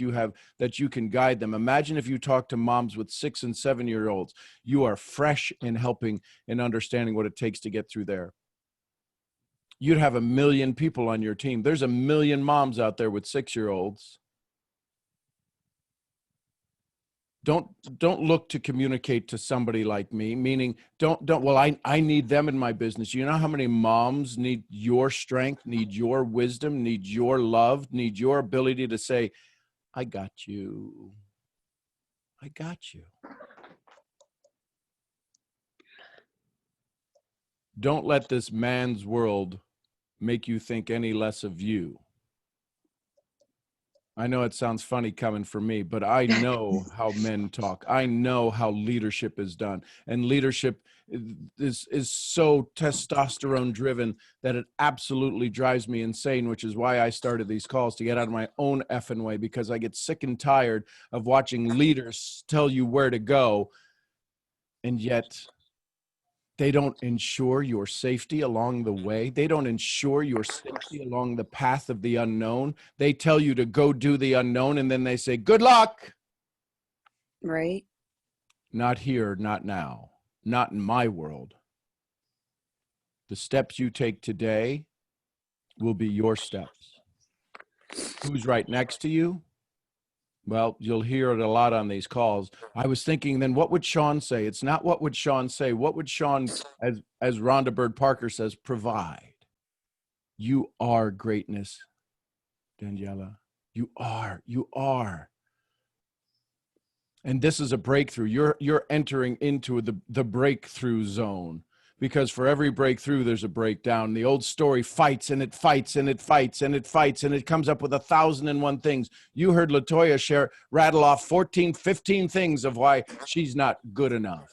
you can guide them. Imagine if you talk to moms with 6 and 7-year-olds, you are fresh in helping and understanding what it takes to get through there. You'd have 1 million people on your team. There's 1 million moms out there with 6-year-olds. Don't look to communicate to somebody like me, meaning I need them in my business. You know how many moms need your strength, need your wisdom, need your love, need your ability to say, I got you. I got you. Don't let this man's world make you think any less of you. I know it sounds funny coming from me, but I know how men talk. I know how leadership is done. And leadership is so testosterone driven that it absolutely drives me insane, which is why I started these calls, to get out of my own effing way, because I get sick and tired of watching leaders tell you where to go, and yet they don't ensure your safety along the way. They don't ensure your safety along the path of the unknown. They tell you to go do the unknown, and then they say, good luck. Right. Not here, not now, not in my world. The steps you take today will be your steps. Who's right next to you? Well, you'll hear it a lot on these calls. I was thinking, then what would Sean say? It's not what would Sean say. What would Sean, as Rhonda Bird Parker says, provide? You are greatness, Daniela. You are. And this is a breakthrough. You're entering into the breakthrough zone. Because for every breakthrough, there's a breakdown. The old story fights and it fights and it fights and it fights and it comes up with 1,001 things. You heard LaToya rattle off 14, 15 things of why she's not good enough.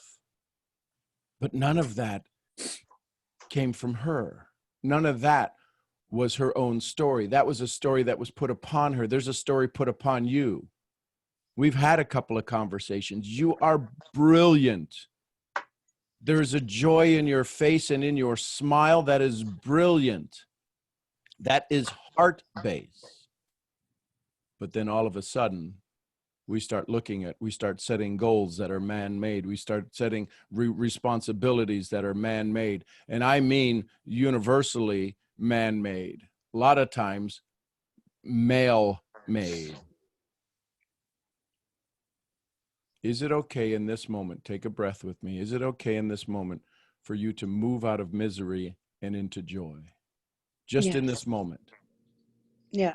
But none of that came from her. None of that was her own story. That was a story that was put upon her. There's a story put upon you. We've had a couple of conversations. You are brilliant. There's a joy in your face and in your smile that is brilliant. That is heart-based. But then all of a sudden, we start setting goals that are man-made. We start setting responsibilities that are man-made. And I mean universally man-made. A lot of times, male-made. Is it okay in this moment, take a breath with me, is it okay in this moment for you to move out of misery and into joy? Just in this moment. Yeah.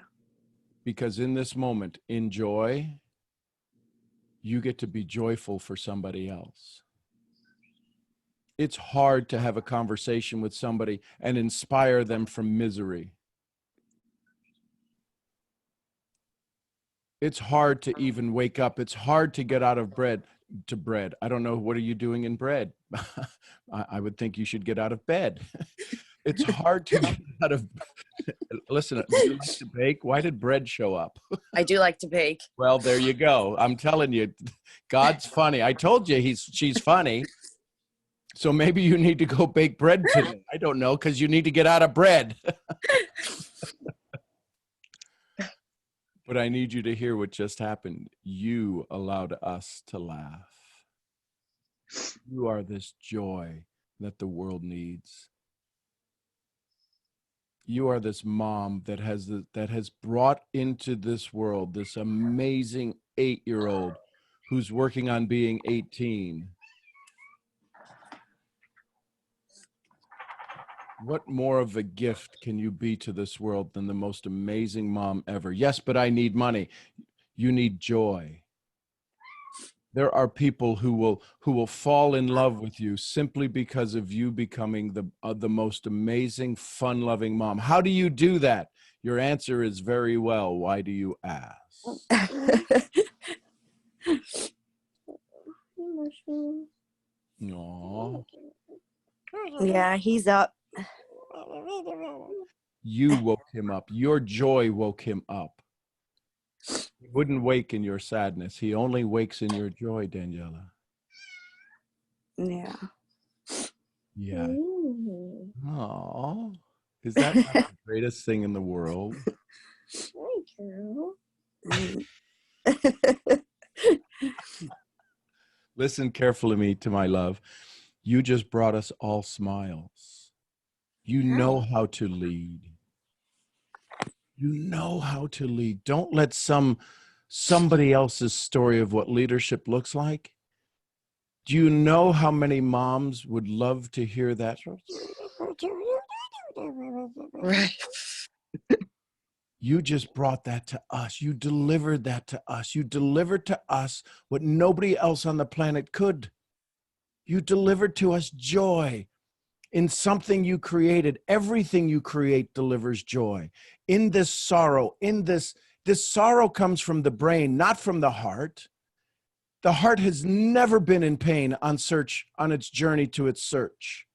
Because in this moment, in joy, you get to be joyful for somebody else. It's hard to have a conversation with somebody and inspire them from misery. It's hard to even wake up. It's hard to get out of bread. I don't know. What are you doing in bread? I would think you should get out of bed. It's hard to get out of. Listen, do you like to bake? Why did bread show up? I do like to bake. Well, there you go. I'm telling you, God's funny. I told you she's funny. So maybe you need to go bake bread today. I don't know, because you need to get out of bread. But I need you to hear what just happened. You allowed us to laugh. You are this joy that the world needs. You are this mom that has brought into this world this amazing 8-year-old who's working on being 18. What more of a gift can you be to this world than the most amazing mom ever? Yes, but I need money. You need joy. There are people who will fall in love with you simply because of you becoming the most amazing, fun-loving mom. How do you do that? Your answer is very well. Why do you ask? Aww. Yeah, he's up. You woke him up. Your joy woke him up. He wouldn't wake in your sadness. He only wakes in your joy, Daniela. Yeah. Yeah. Oh, is that not the greatest thing in the world? Listen carefully to my love. You just brought us all smiles. You know how to lead. You know how to lead. Don't let somebody else's story of what leadership looks like. Do you know how many moms would love to hear that? Right. You just brought that to us. You delivered that to us. You delivered to us what nobody else on the planet could. You delivered to us joy in something you created. Everything you create delivers joy. In this sorrow, this sorrow comes from the brain, not from the heart. The heart has never been in pain on its journey to its search.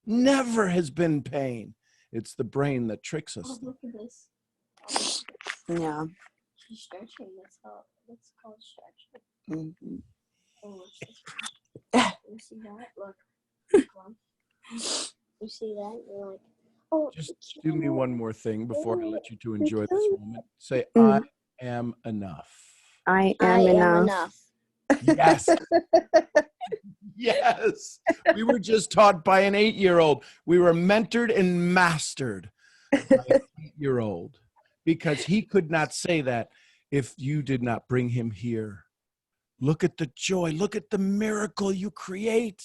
Never has been pain. It's the brain that tricks us. Oh, look at this. Yeah. She's stretching. That's called stretching. Mm-hmm. Oh, watch this. You see that? Look. You see that? You're like, oh. Just do me one more thing before I let you to enjoy this moment. Say, Mm. I am enough. I am enough. Yes. Yes. We were just taught by an 8-year-old. We were mentored and mastered by an 8-year-old because he could not say that if you did not bring him here. Look at the joy. Look at the miracle you create.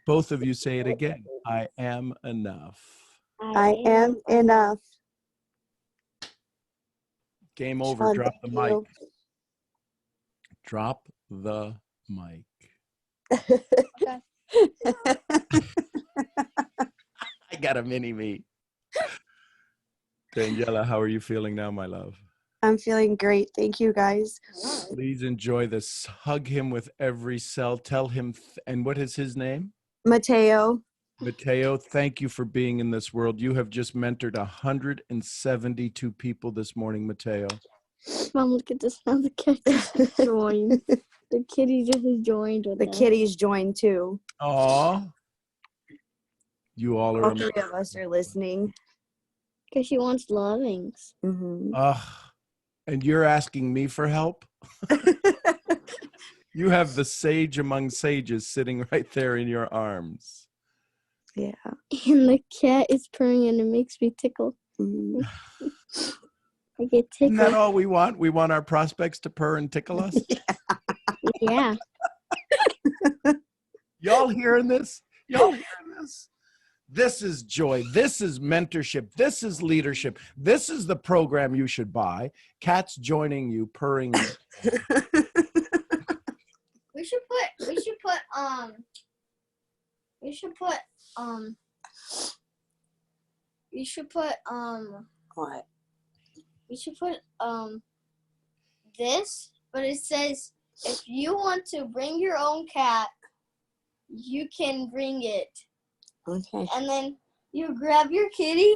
Both of you say it again. I am enough. I am enough. Game over. Sean, Drop the thank mic. you. Drop the mic. I got a mini-me. Daniela, how are you feeling now, my love? I'm feeling great. Thank you, guys. Please enjoy this. Hug him with every cell. Tell him, and what is his name? Mateo. Mateo, thank you for being in this world. You have just mentored 172 people this morning, Mateo. Mom, look at this now. The cat just joined. The kitty just joined with The us. kitties joined too. Aw. You all are All amazing. 3 of us are listening. Because she wants lovings. Mm-hmm. And you're asking me for help? You have the sage among sages sitting right there in your arms. Yeah. And the cat is purring and it makes me tickle. Mm. I get Isn't that tickled. all we want? We want our prospects to purr and tickle us? Yeah. Y'all hearing this? Y'all hearing this? This is joy. This is mentorship. This is leadership. This is the program you should buy. Cats joining you, purring. We should put we should put What? we should put this, but it says if you want to bring your own cat, you can bring it. Okay. And then you grab your kitty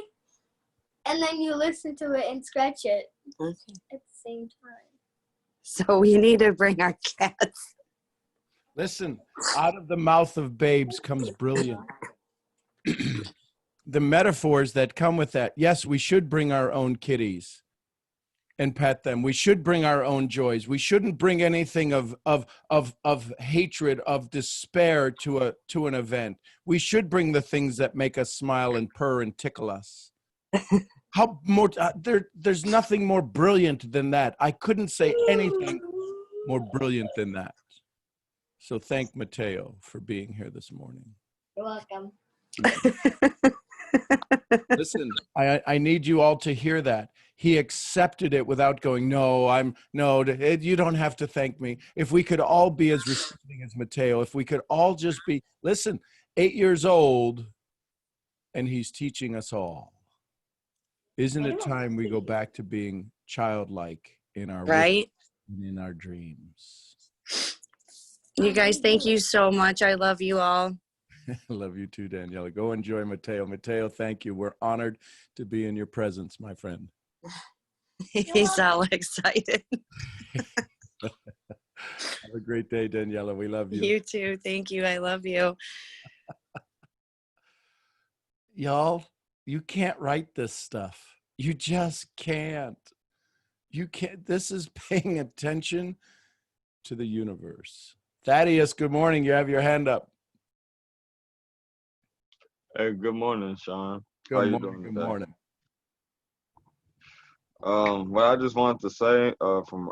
and then you listen to it and scratch it Okay. at the same time. So we need to bring our cats. Listen, out of the mouth of babes comes brilliance. The metaphors that come with that. Yes, we should bring our own kitties and pet them. We should bring our own joys. We shouldn't bring anything of hatred, of despair to an event. We should bring the things that make us smile and purr and tickle us. How more there's nothing more brilliant than that. I couldn't say anything more brilliant than that. So thank Mateo for being here this morning. You're welcome. Listen, I need you all to hear that. He accepted it without going, you don't have to thank me. If we could all be as receiving as Mateo, if we could all just be, listen, 8 years old, and he's teaching us all. Isn't it time we go back to being childlike in our Right? wisdom and in our dreams? You guys, thank you so much. I love you all. I love you too, Daniela. Go enjoy Mateo. Mateo, thank you. We're honored to be in your presence, my friend. He's all excited. Have a great day, Daniela. We love you. You too. Thank you. I love you. Y'all, you can't write this stuff. You just can't. You can't. This is paying attention to the universe. Thaddeus, good morning. You have your hand up. Hey, good morning, Sean. Good How you morning. doing Good today? morning. What I just wanted to say from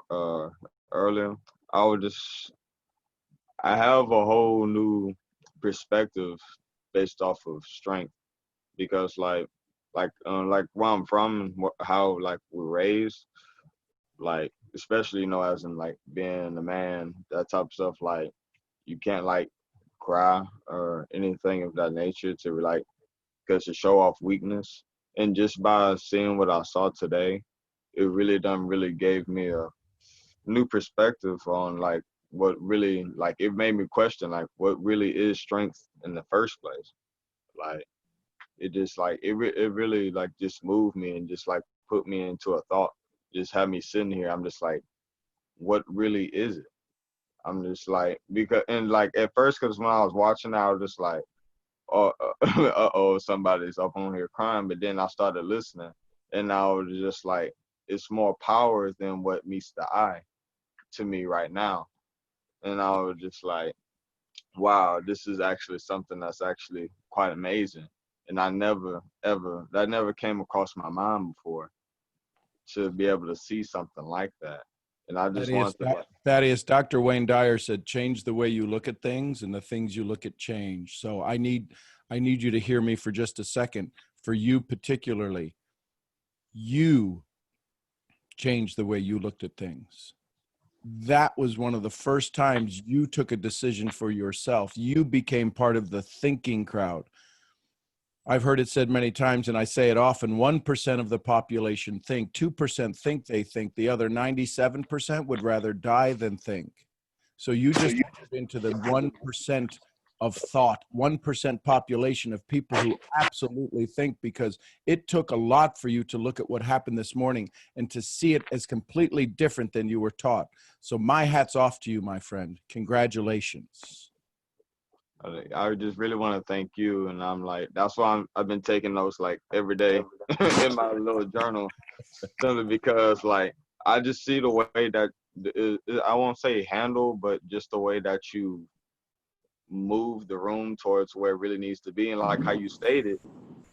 earlier, I have a whole new perspective based off of strength, because like where I'm from and how like we're raised, like especially as in like being a man, that type of stuff, like you can't like cry or anything of that nature to like, because to show off weakness. And just by seeing what I saw today, it really gave me a new perspective on like what really, like it made me question like what really is strength in the first place. Like it just like it really like just moved me and just like put me into a thought, just had me sitting here. I'm just like, what really is it? I'm just like, because, and like at first, because when I was watching, I was just like, oh, somebody's up on here crying. But then I started listening, and I was just like, it's more power than what meets the eye to me right now. And I was just like, wow, this is actually something that's actually quite amazing. And that never came across my mind before, to be able to see something like that. And I just wanted to Thaddeus, Dr. Wayne Dyer said, change the way you look at things and the things you look at change. So I need you to hear me for just a second. For you particularly, you changed the way you looked at things. That was one of the first times you took a decision for yourself. You became part of the thinking crowd. I've heard it said many times, and I say it often, 1% of the population think, 2% think they think, the other 97% would rather die than think. So you just entered into the 1% of thought, 1% population of people who absolutely think, because it took a lot for you to look at what happened this morning and to see it as completely different than you were taught. So my hat's off to you, my friend. Congratulations. I just really want to thank you, and I'm like, that's why I've been taking notes like every day in my little journal, simply because like I just see the way that I won't say handle, but just the way that you move the room towards where it really needs to be, and like how you stated,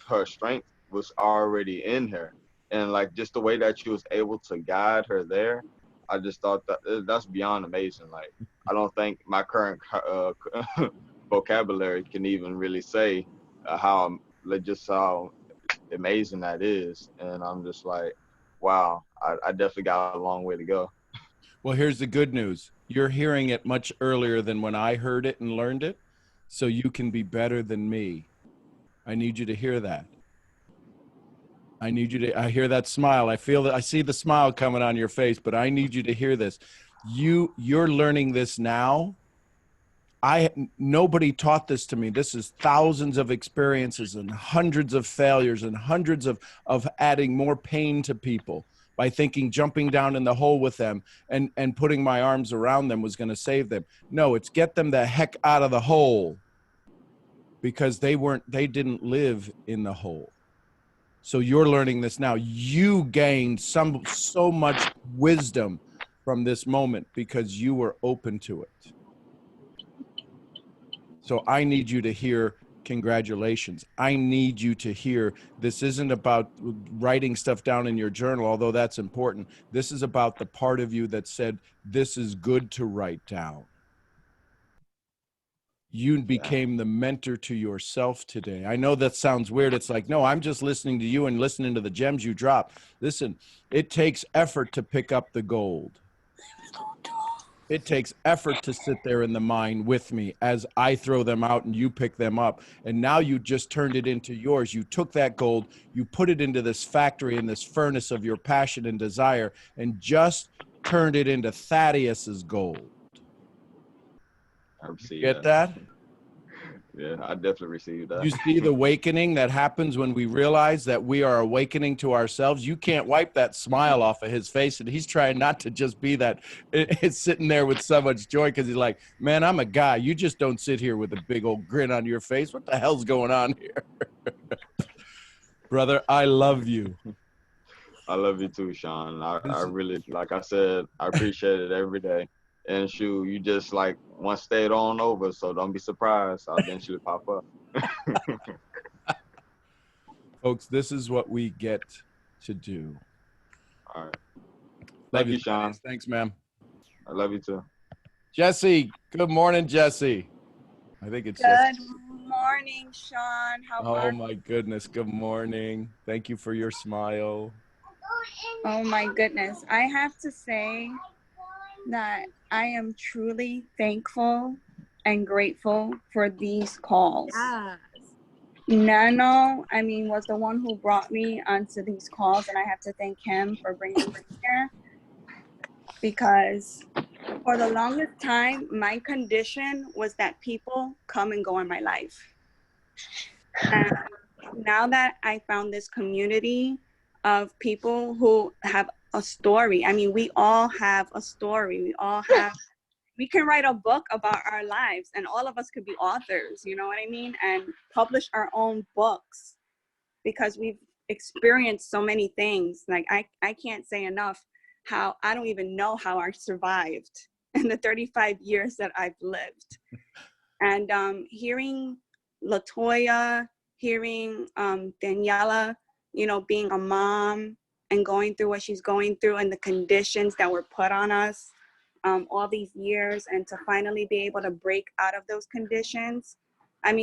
her strength was already in her, and like just the way that you was able to guide her there. I just thought that that's beyond amazing. Like I don't think my current vocabulary can even really say how like just how amazing that is, and I'm just like, wow, I definitely got a long way to go. Well, here's the good news. You're hearing it much earlier than when I heard it and learned it, so you can be better than me. I need you to hear that. I need you to, I hear that smile. I feel that, I see the smile coming on your face, but I need you to hear this. You're learning this now. Nobody taught this to me. This is thousands of experiences and hundreds of failures and hundreds of adding more pain to people by thinking jumping down in the hole with them and putting my arms around them was going to save them. No, it's get them the heck out of the hole, because they didn't live in the hole. So you're learning this now. You gained so much wisdom from this moment because you were open to it. So I need you to hear congratulations. I need you to hear this isn't about writing stuff down in your journal, although that's important. This is about the part of you that said, this is good to write down. You became the mentor to yourself today. I know that sounds weird. It's like, no, I'm just listening to you and listening to the gems you drop. Listen, it takes effort to pick up the gold. It takes effort to sit there in the mine with me as I throw them out and you pick them up. And now you just turned it into yours. You took that gold, you put it into this factory in this furnace of your passion and desire, and just turned it into Thaddeus's gold. I received Get that? Yeah, I definitely received that. You see the awakening that happens when we realize that we are awakening to ourselves. You can't wipe that smile off of his face, and he's trying not to just be that. It's sitting there with so much joy because he's like, man, I'm a guy. You just don't sit here with a big old grin on your face. What the hell's going on here? Brother, I love you. I love you too, Sean. I really, like I said, I appreciate it every day. And shoot, you just like one stayed on over, so don't be surprised. I'll eventually pop up. Folks, this is what we get to do. All right. Love Thank you, Sean. Thanks, ma'am. I love you too. Jesse, good morning, Jesse. I think it's Good Jesse. morning, Sean. How are Oh my goodness. Good morning. Thank you for your smile. Oh my goodness. I have to say that I am truly thankful and grateful for these calls. Yes. Nano, was the one who brought me onto these calls, and I have to thank him for bringing me here, because for the longest time, my condition was that people come and go in my life. And now that I found this community of people who have a story. We all have a story. We can write a book about our lives, and all of us could be authors, you know what I mean? And publish our own books because we've experienced so many things. Like I can't say enough how I don't even know how I survived in the 35 years that I've lived. And hearing LaToya, hearing Daniela, being a mom, and going through what she's going through and the conditions that were put on us all these years, and to finally be able to break out of those conditions.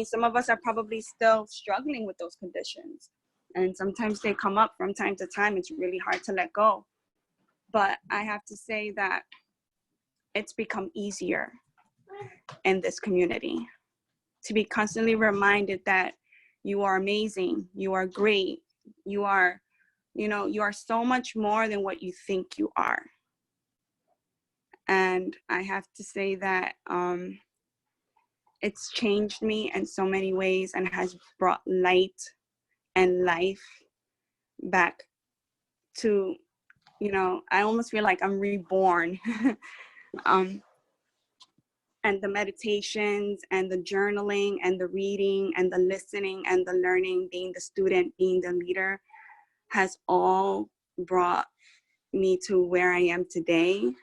Some of us are probably still struggling with those conditions, and sometimes they come up from time to time. It's really hard to let go. But I have to say that it's become easier in this community to be constantly reminded that you are amazing, you are great, you are so much more than what you think you are. And I have to say that it's changed me in so many ways and has brought light and life back to, you know, I almost feel like I'm reborn. And the meditations and the journaling and the reading and the listening and the learning, being the student, being the leader, has all brought me to where I am today,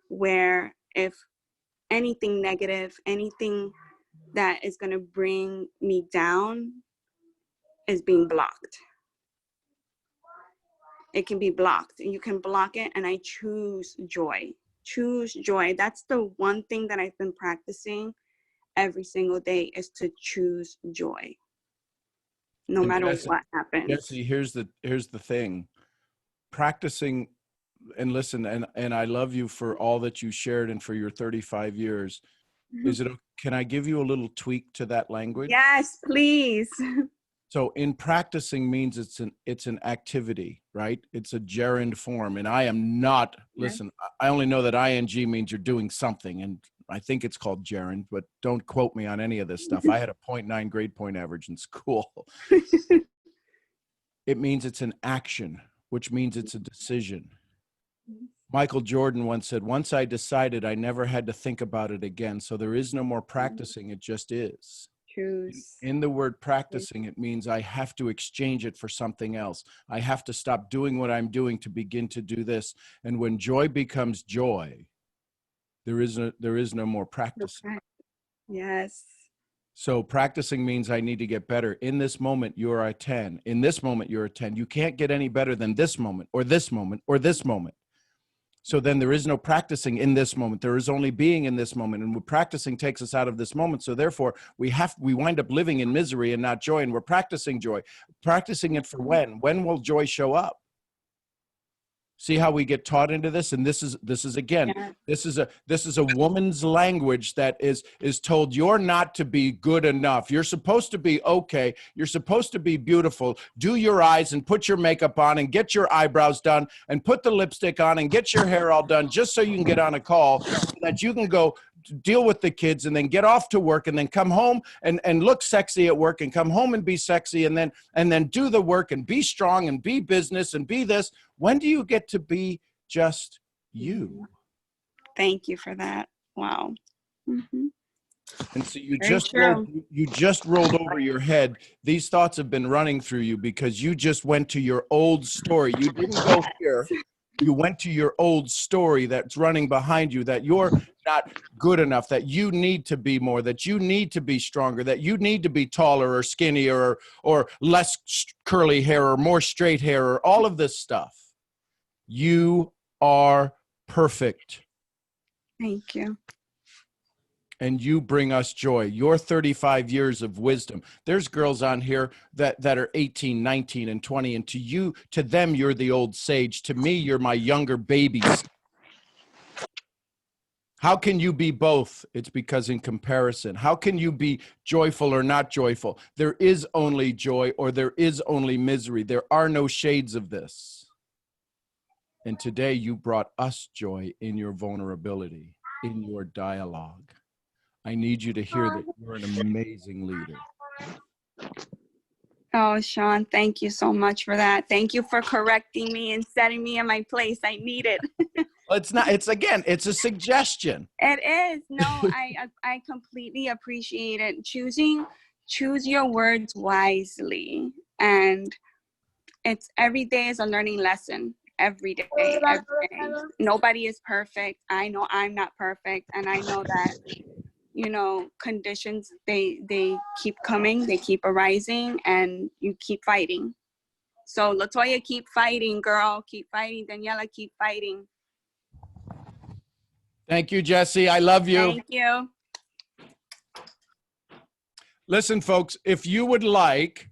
where if anything negative, anything that is going to bring me down is being blocked. It can be blocked. You can block it, and I choose joy. Choose joy. That's the one thing that I've been practicing every single day, is to choose joy, no And matter Jesse, what happens. Jesse, here's the thing. Practicing, and listen, and I love you for all that you shared and for your 35 years. Is it? Can I give you a little tweak to that language? Yes, please. So in practicing means it's an activity, right? It's a gerund form. And I am not, listen, I only know that ing means you're doing something. And I think it's called gerund, but don't quote me on any of this stuff. I had a 0.9 grade point average in school. It means it's an action, which means it's a decision. Michael Jordan once said, once I decided, I never had to think about it again. So there is no more practicing. It just is. Choose. In the word practicing, it means I have to exchange it for something else. I have to stop doing what I'm doing to begin to do this. And when joy becomes joy, there is no more practicing. Yes. So practicing means I need to get better. In this moment, you're a 10. In this moment, you're a 10. You can't get any better than this moment or this moment or this moment. So then there is no practicing in this moment. There is only being in this moment. And practicing takes us out of this moment. So therefore, we wind up living in misery and not joy. And we're practicing joy. Practicing it for when? When will joy show up? See how we get taught into this? And this is again, this is a woman's language that is told you're not to be good enough. You're supposed to be okay. You're supposed to be beautiful. Do your eyes and put your makeup on and get your eyebrows done and put the lipstick on and get your hair all done just so you can get on a call so that you can go deal with the kids and then get off to work and then come home and look sexy at work and come home and be sexy and then do the work and be strong and be business and be this. When do you get to be just you? Thank you for that. Wow. Mm-hmm. And so you just rolled over your head. These thoughts have been running through you because you just went to your old story. You didn't go here. You went to your old story that's running behind you, that you're not good enough, that you need to be more, that you need to be stronger, that you need to be taller or skinnier or less curly hair or more straight hair or all of this stuff. You are perfect. Thank you. And you bring us joy. Your 35 years of wisdom. There's girls on here that are 18, 19, and 20. And to them, you're the old sage. To me, you're my younger babies. How can you be both? It's because in comparison. How can you be joyful or not joyful? There is only joy or there is only misery. There are no shades of this. And today you brought us joy in your vulnerability, in your dialogue. I need you to hear that you're an amazing leader. Oh, Sean, thank you so much for that. Thank you for correcting me and setting me in my place. I need it. Well, it's not, it's a suggestion. It is. No, I completely appreciate it. Choose your words wisely. And it's every day is a learning lesson. Every day. Nobody is perfect. I know I'm not perfect. And I know that, you know, conditions, they keep coming, they keep arising, and you keep fighting. So Latoya, keep fighting, girl. Keep fighting. Daniela, keep fighting. Thank you, Jesse. I love you. Thank you. Listen, folks, if you would like,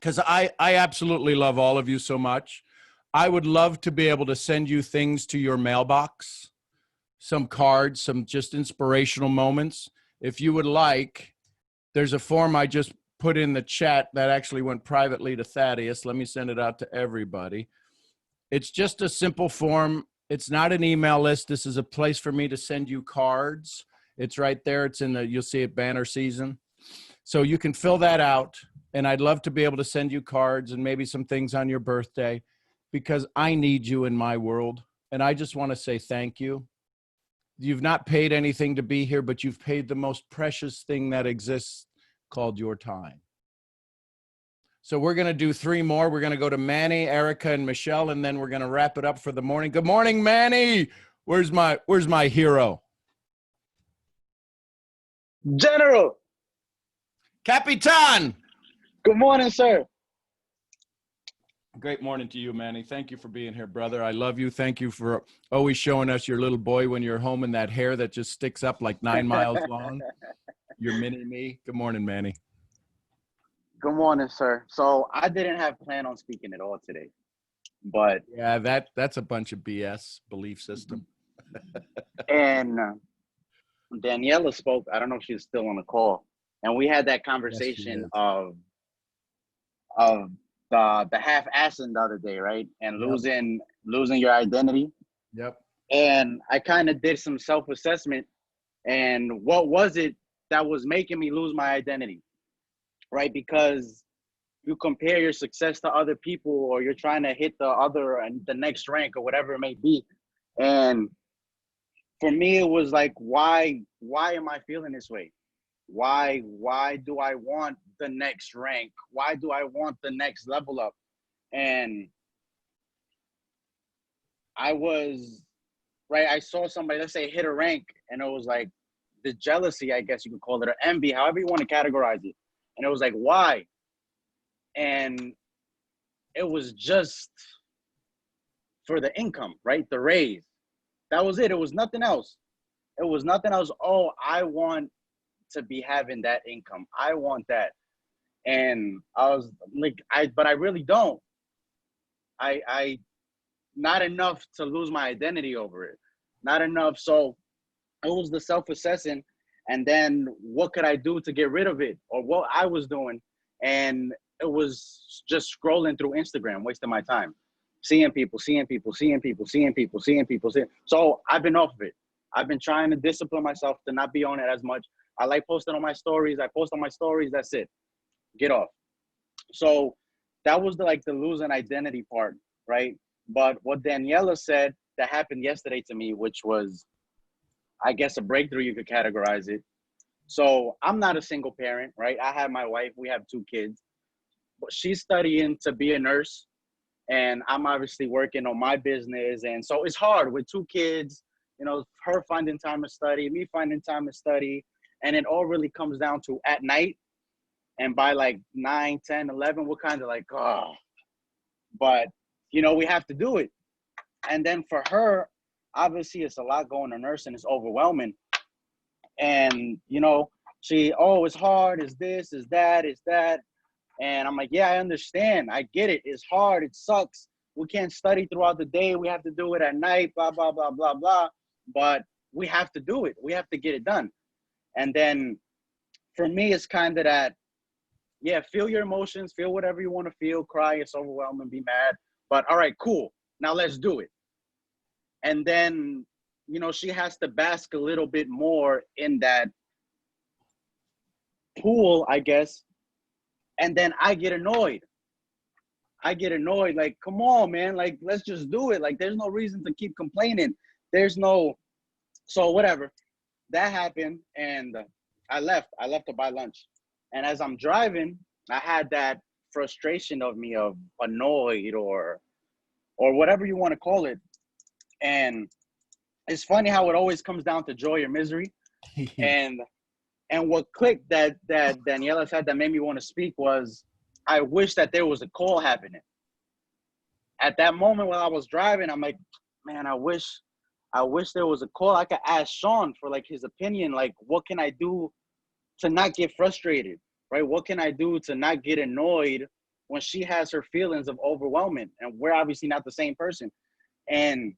because I absolutely love all of you so much, I would love to be able to send you things to your mailbox, some cards, some just inspirational moments. If you would like, there's a form I just put in the chat that actually went privately to Thaddeus. Let me send it out to everybody. It's just a simple form. It's not an email list. This is a place for me to send you cards. It's right there. It's in the, you'll see it, banner season. So you can fill that out. And I'd love to be able to send you cards and maybe some things on your birthday, because I need you in my world. And I just want to say thank you. You've not paid anything to be here, but you've paid the most precious thing that exists, called your time. So we're going to do 3 more. We're going to go to Manny, Erica, and Michelle, and then we're going to wrap it up for the morning. Good morning, Manny. Where's my hero? General. Capitan. Good morning, sir. Great morning to you, Manny. Thank you for being here, brother. I love you. Thank you for always showing us your little boy when you're home and that hair that just sticks up like 9 miles long. Your mini me. Good morning, Manny. Good morning, sir. So I didn't have planned on speaking at all today, but yeah, that's a bunch of BS belief system. And Daniela spoke. I don't know if she's still on the call, and we had that conversation of the half-assing the other day, right? And losing your identity. Yep. And I kind of did some self-assessment, and what was it that was making me lose my identity, right? Because you compare your success to other people, or you're trying to hit the next rank or whatever it may be. And for me, it was like, why am I feeling this way? Why do I want the next rank? Why do I want the next level up? And I was, right, I saw somebody, let's say, hit a rank, and it was like the jealousy, I guess you could call it, or envy, however you want to categorize it. And it was like, why? And it was just for the income, right? The raise. That was it. It was nothing else. It was nothing else. Oh, I want to be having that income. I want that. And I was like, but I really don't. I not enough to lose my identity over it. Not enough. So it was the self-assessing, and then what could I do to get rid of it, or what I was doing. And it was just scrolling through Instagram, wasting my time, seeing people. So I've been off of it. I've been trying to discipline myself to not be on it as much. I like posting on my stories. I post on my stories. That's it. Get off. So that was the losing identity part, right? But what Daniela said that happened yesterday to me, which was, I guess, a breakthrough, you could categorize it. So I'm not a single parent, right? I have my wife. We have 2 kids. But she's studying to be a nurse, and I'm obviously working on my business. And so it's hard with 2 kids, you know, her finding time to study, me finding time to study. And it all really comes down to at night. And by like 9, 10, 11, we're kind of like, oh, but, you know, we have to do it. And then for her, obviously, it's a lot going to nursing. It's overwhelming. And, you know, it's hard. It's this, it's that, it's that. And I'm like, yeah, I understand. I get it. It's hard. It sucks. We can't study throughout the day. We have to do it at night, blah, blah, blah, blah, blah. But we have to do it. We have to get it done. And then for me, it's kind of that, yeah, feel your emotions, feel whatever you want to feel, cry, it's overwhelming, be mad. But all right, cool. Now let's do it. And then, you know, she has to bask a little bit more in that pool, I guess. And then I get annoyed. Like, come on, man. Like, let's just do it. Like, there's no reason to keep complaining. So whatever. That happened, and I left to buy lunch. And as I'm driving, I had that frustration of me of annoyed or whatever you want to call it. And it's funny how it always comes down to joy or misery. And what clicked that Daniela said that made me want to speak was, I wish that there was a call happening. At that moment when I was driving, I'm like, man, I wish there was a call. I could ask Sean for like his opinion. Like, what can I do to not get frustrated, right? What can I do to not get annoyed when she has her feelings of overwhelmment? And we're obviously not the same person. And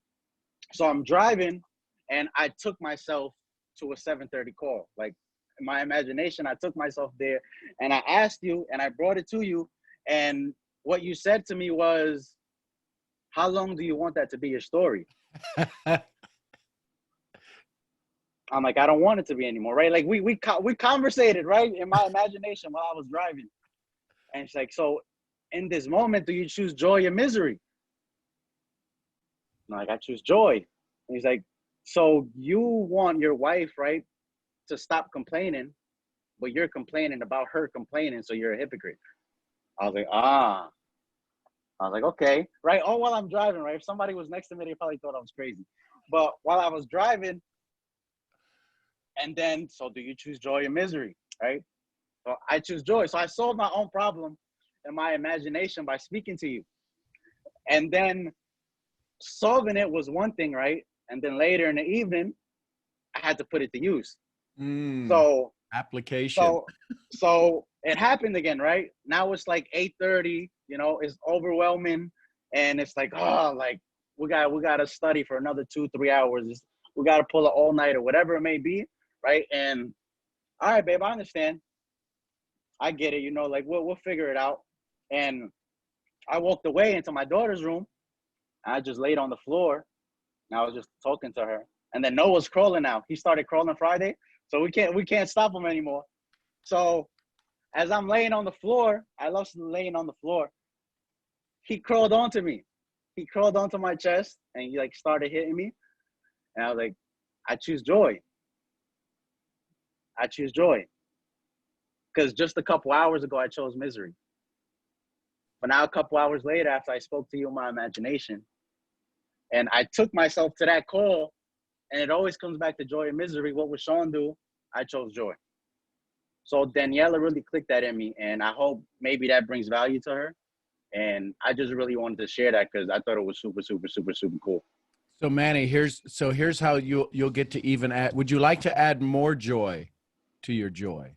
so I'm driving, and I took myself to a 7:30 call. Like, in my imagination, I took myself there, and I asked you, and I brought it to you. And what you said to me was, how long do you want that to be your story? I'm like, I don't want it to be anymore, right? Like we conversated, right, in my imagination while I was driving. And she's like, so in this moment, do you choose joy or misery? I'm like, I choose joy. And he's like, so you want your wife, right, to stop complaining, but you're complaining about her complaining, so you're a hypocrite. I was like, ah. I was like, okay, right? All while I'm driving, right? If somebody was next to me, they probably thought I was crazy. But while I was driving, and then, so do you choose joy or misery, right? So I choose joy. So I solved my own problem in my imagination by speaking to you. And then solving it was one thing, right? And then later in the evening, I had to put it to use. So application. So it happened again, right? Now it's like 8:30, you know, it's overwhelming. And it's like, oh, like we got to study for another 2-3 hours. We got to pull an all-night or whatever it may be, right? And all right, babe, I understand. I get it, you know, like we'll figure it out. And I walked away into my daughter's room. I just laid on the floor and I was just talking to her. And then Noah's crawling now. He started crawling Friday, so we can't stop him anymore. So as I'm laying on the floor, I love laying on the floor. He crawled onto me. He crawled onto my chest and he like started hitting me. And I was like, I choose joy. I choose joy. Because just a couple hours ago, I chose misery. But now a couple hours later, after I spoke to you in my imagination, and I took myself to that call, and it always comes back to joy and misery. What would Sean do? I chose joy. So Daniela really clicked that in me, and I hope maybe that brings value to her. And I just really wanted to share that because I thought it was super, super, super, super cool. So Manny, here's how you'll get to even add. Would you like to add more joy to your joy?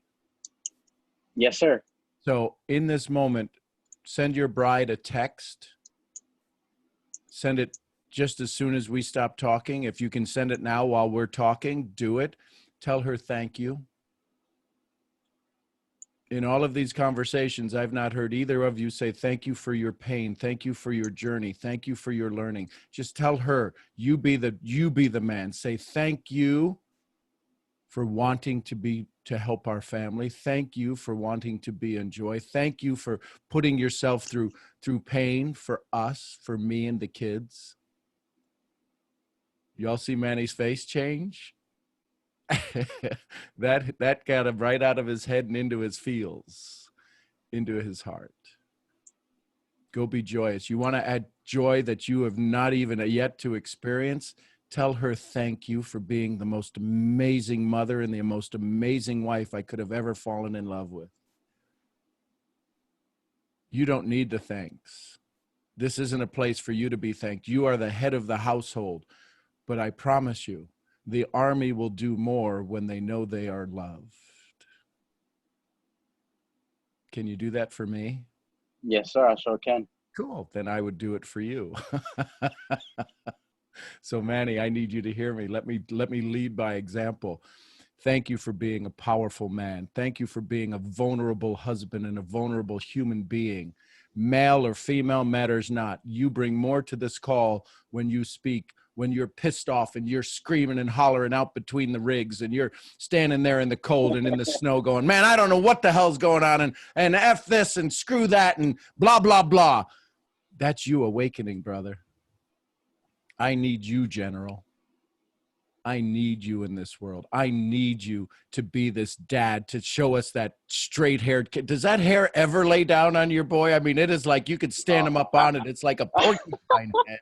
Yes, sir. So in this moment, send your bride a text. Send it just as soon as we stop talking. If you can send it now while we're talking, do it. Tell her thank you. In all of these conversations, I've not heard either of you say thank you for your pain, thank you for your journey, thank you for your learning. Just tell her, you be the man. Say thank you for wanting to help our family. Thank you for wanting to be in joy. Thank you for putting yourself through pain for us, for me and the kids. Y'all see Manny's face change? that got him right out of his head and into his feels, into his heart. Go be joyous. You want to add joy that you have not even yet to experience? Tell her thank you for being the most amazing mother and the most amazing wife I could have ever fallen in love with. You don't need the thanks. This isn't a place for you to be thanked. You are the head of the household. But I promise you, the army will do more when they know they are loved. Can you do that for me? Yes, sir. I sure can. Cool. Then I would do it for you. So Manny, I need you to hear me. Let me lead by example. Thank you for being a powerful man. Thank you for being a vulnerable husband and a vulnerable human being. Male or female matters not. You bring more to this call when you speak, when you're pissed off and you're screaming and hollering out between the rigs and you're standing there in the cold and in the snow going, man, I don't know what the hell's going on and F this and screw that and blah, blah, blah. That's you awakening, brother. I need you, General. I need you in this world. I need you to be this dad, to show us that straight-haired kid. Does that hair ever lay down on your boy? I mean, it is like you could stand him up on it. It's like a porcupine head.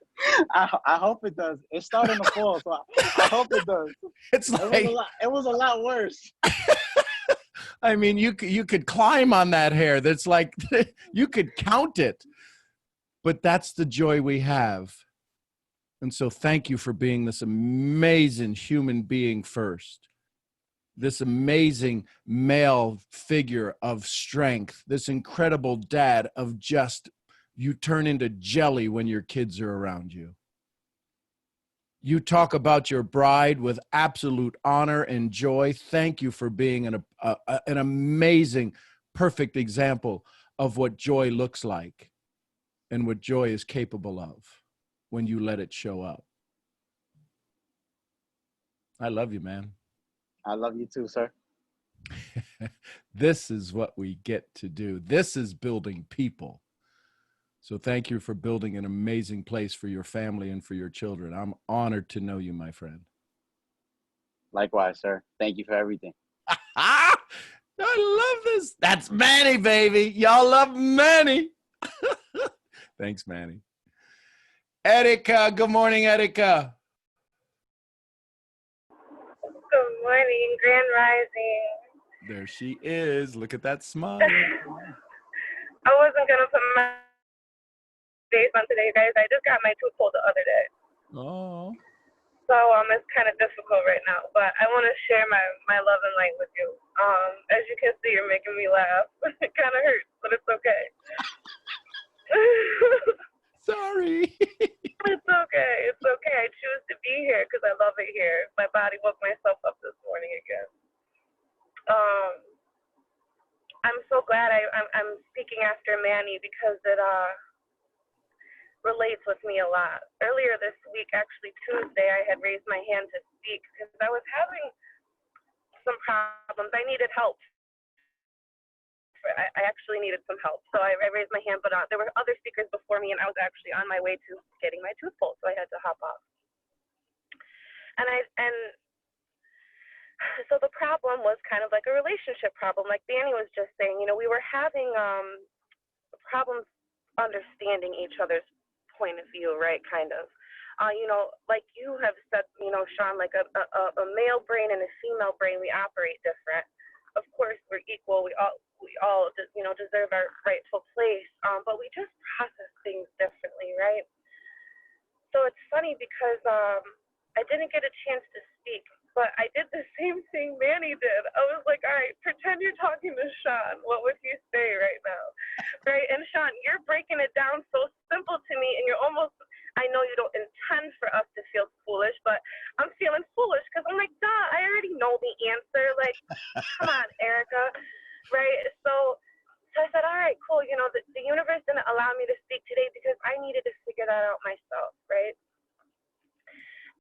I hope it does. It's starting to fall, so I hope it does. It's like it was a lot worse. I mean, you could climb on that hair. That's like you could count it. But that's the joy we have. And so thank you for being this amazing human being first. This amazing male figure of strength, this incredible dad of just, you turn into jelly when your kids are around you. You talk about your bride with absolute honor and joy. Thank you for being an amazing, perfect example of what joy looks like and what joy is capable of when you let it show up. I love you, man. I love you too, sir. This is what we get to do. This is building people. So thank you for building an amazing place for your family and for your children. I'm honored to know you, my friend. Likewise, sir. Thank you for everything. I love this. That's Manny, baby. Y'all love Manny. Thanks, Manny. Erica, good morning, Erica. Good morning, Grand Rising. There she is. Look at that smile. I wasn't gonna put my face on today, guys. I just got my tooth pulled the other day, Oh. so it's kind of difficult right now. But I want to share my love and light with you. As you can see, you're making me laugh. It kind of hurts, but it's okay. Sorry. It's okay. It's okay. I choose to be here because I love it here. My body woke myself up this morning again. I'm so glad I'm speaking after Manny because it relates with me a lot. Earlier this week, actually Tuesday, I had raised my hand to speak because I was having some problems. I needed help. I actually needed some help. So I raised my hand, but there were other speakers before me, and I was actually on my way to getting my tooth pulled, so I had to hop off. So the problem was kind of like a relationship problem. Like Danny was just saying, we were having problems understanding each other's point of view, right? Kind of. Like you have said, Sean, like a male brain and a female brain, we operate different. Of course, we're equal. We all deserve our rightful place, but we just process things differently, right? So it's funny because I didn't get a chance to speak, but I did the same thing Manny did. I was like, all right, pretend you're talking to Sean. What would you say right now? Right? And Sean, you're breaking it down so simple to me, and you're almost, I know you don't intend for us to feel foolish, but I'm feeling foolish because I'm like, duh, I already know the answer. Like, come on, Erica. Right? So I said, all right, cool. The universe didn't allow me to speak today because I needed to figure that out myself, right?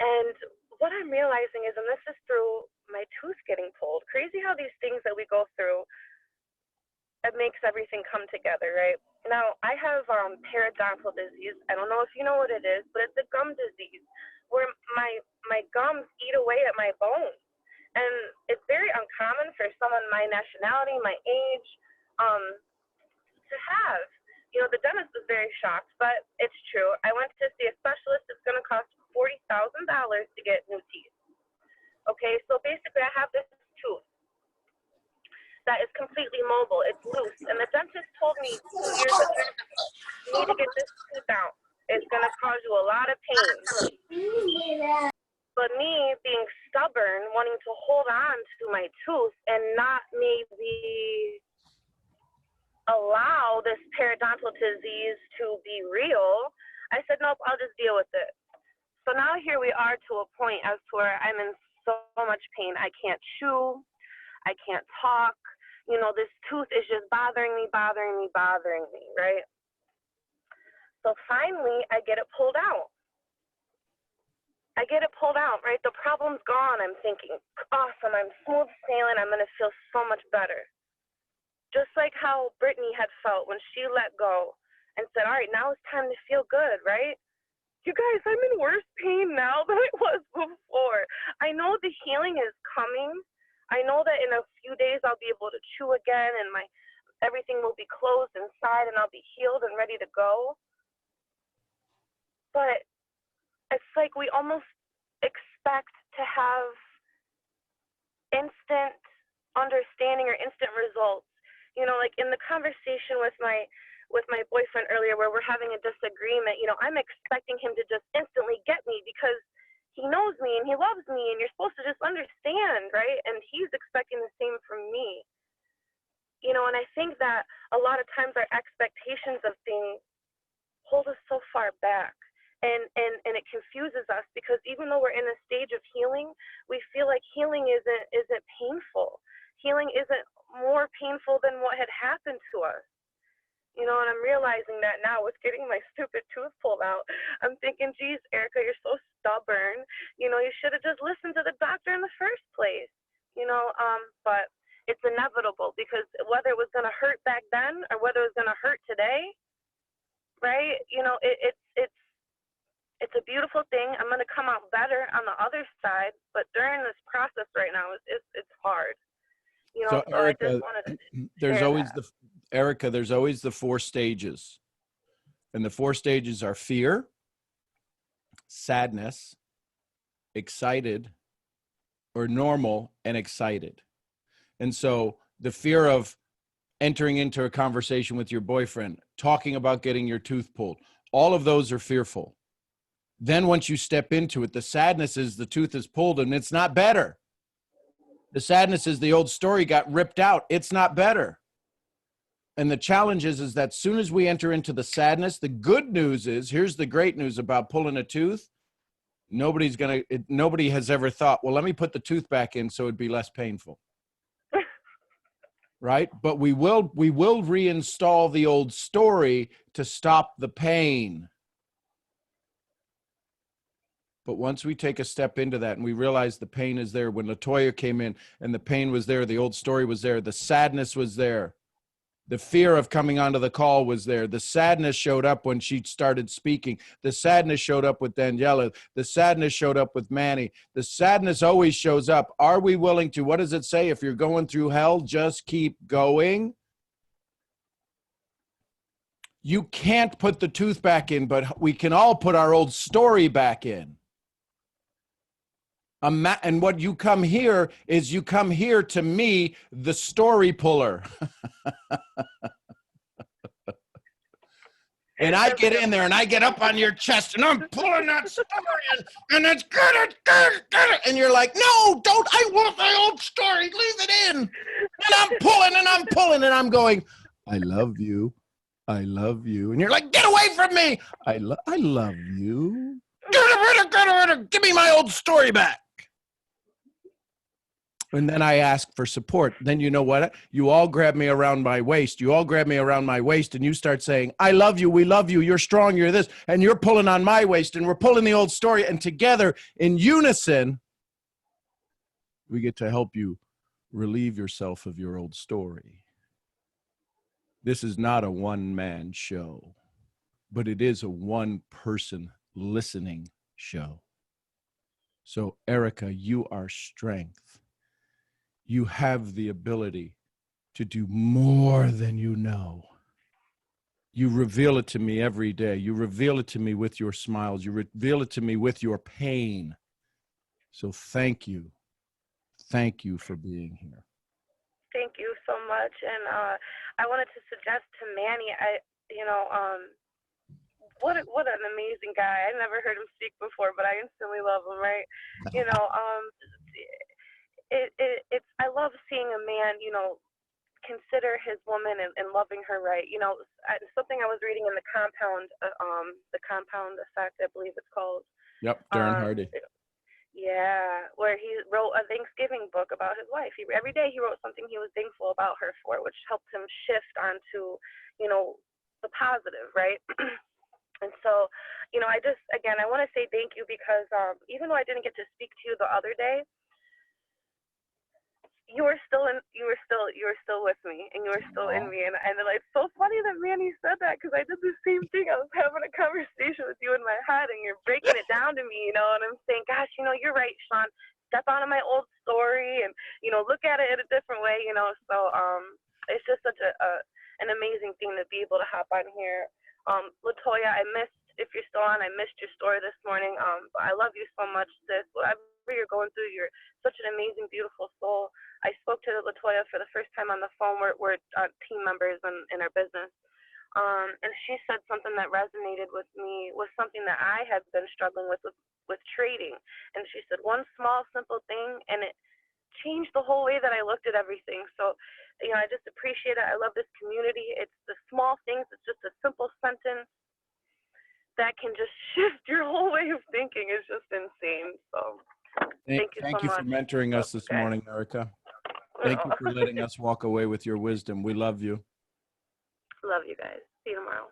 And what I'm realizing is, and this is through my tooth getting pulled, crazy how these things that we go through, it makes everything come together, right? Now, I have periodontal disease. I don't know if you know what it is, but it's a gum disease where my gums eat away at my bones. And it's very uncommon for someone my nationality, my age, to have. The dentist was very shocked, but it's true. I went to see a specialist. It's going to cost $40,000 to get new teeth. Okay, so basically I have this tooth that is completely mobile. It's loose. And the dentist told me 2 years ago, you need to get this tooth out. It's going to cause you a lot of pain. But me being stubborn, wanting to hold on to my tooth and not maybe allow this periodontal disease to be real, I said, nope, I'll just deal with it. So now here we are to a point as to where I'm in so much pain. I can't chew. I can't talk. This tooth is just bothering me, right? So finally, I get it pulled out. Right? The problem's gone. I'm thinking, awesome, I'm smooth sailing. I'm going to feel so much better. Just like how Brittany had felt when she let go and said, all right, now it's time to feel good, right? You guys, I'm in worse pain now than I was before. I know the healing is coming. I know that in a few days I'll be able to chew again and everything will be closed inside and I'll be healed and ready to go. But it's like we almost expect to have instant understanding or instant results. Like in the conversation with my boyfriend earlier where we're having a disagreement, I'm expecting him to just instantly get me because he knows me and he loves me and you're supposed to just understand, right? And he's expecting the same from me. And I think that a lot of times our expectations of things hold us so far back. And it confuses us because even though we're in a stage of healing, we feel like healing isn't painful. Healing isn't more painful than what had happened to us. And I'm realizing that now with getting my stupid tooth pulled out. I'm thinking, geez, Erica, you're so stubborn. You should have just listened to the doctor in the first place. but it's inevitable because whether it was going to hurt back then or whether it was going to hurt today, right? It's a beautiful thing. I'm going to come out better on the other side, but during this process right now, it's hard. So So I Erica, just wanted to there's share always that. there's always the 4 stages. And the 4 stages are fear, sadness, excited, or normal and excited. And so the fear of entering into a conversation with your boyfriend, talking about getting your tooth pulled, all of those are fearful. Then once you step into it, the sadness is the tooth is pulled and it's not better. The sadness is the old story got ripped out. It's not better. And the challenge is that as soon as we enter into the sadness, the good news is, here's the great news about pulling a tooth. Nobody has ever thought, well, let me put the tooth back in so it'd be less painful. Right? But we will reinstall the old story to stop the pain. But once we take a step into that and we realize the pain is there, when LaToya came in and the pain was there, the old story was there, the sadness was there, the fear of coming onto the call was there, the sadness showed up when she started speaking, the sadness showed up with Daniela, the sadness showed up with Manny, the sadness always shows up. Are we willing to, what does it say? If you're going through hell, just keep going. You can't put the tooth back in, but we can all put our old story back in. And what you come here is you come here to me, the story puller. And I get in there and I get up on your chest and I'm pulling that story and it's good. And you're like, no, don't, I want my old story, leave it in. And I'm pulling and I'm going, I love you. I love you. And you're like, get away from me. I love you. Give me my old story back. And then I ask for support. Then you know what? You all grab me around my waist. And you start saying, I love you. We love you. You're strong. You're this. And you're pulling on my waist and we're pulling the old story. And together in unison, we get to help you relieve yourself of your old story. This is not a one-man show, but it is a one-person listening show. So Erica, you are strength. You have the ability to do more than you know. You reveal it to me every day. You reveal it to me with your smiles. You reveal it to me with your pain. So thank you. Thank you for being here. Thank you so much. And I wanted to suggest to Manny, what an amazing guy. I never heard him speak before, but I instantly love him, right? I love seeing a man, consider his woman and loving her right. Something I was reading in the Compound Effect, I believe it's called. Yep, Darren Hardy. Yeah, where he wrote a Thanksgiving book about his wife. Every day he wrote something he was thankful about her for, which helped him shift onto, the positive, right? And so, I want to say thank you because even though I didn't get to speak to you the other day, you were still with me, and you were still in me, and it's so funny that Manny said that because I did the same thing. I was having a conversation with you in my head, and you're breaking it down to me, and I'm saying, gosh, you're right, Sean. Step out of my old story, and look at it in a different way, So it's just such an amazing thing to be able to hop on here. LaToya, if you're still on, I missed your story this morning. But I love you so much, sis. Whatever you're going through, you're such an amazing, beautiful soul. I spoke to LaToya for the first time on the phone. We're team members in our business. And she said something that resonated with me, was something that I had been struggling with trading. And she said one small, simple thing, and it changed the whole way that I looked at everything. So, I just appreciate it. I love this community. It's the small things. It's just a simple sentence that can just shift your whole way of thinking. It's just insane. So thank you so much. Thank you for mentoring us this morning, Erica. Thank you for letting us walk away with your wisdom. We love you. Love you guys. See you tomorrow.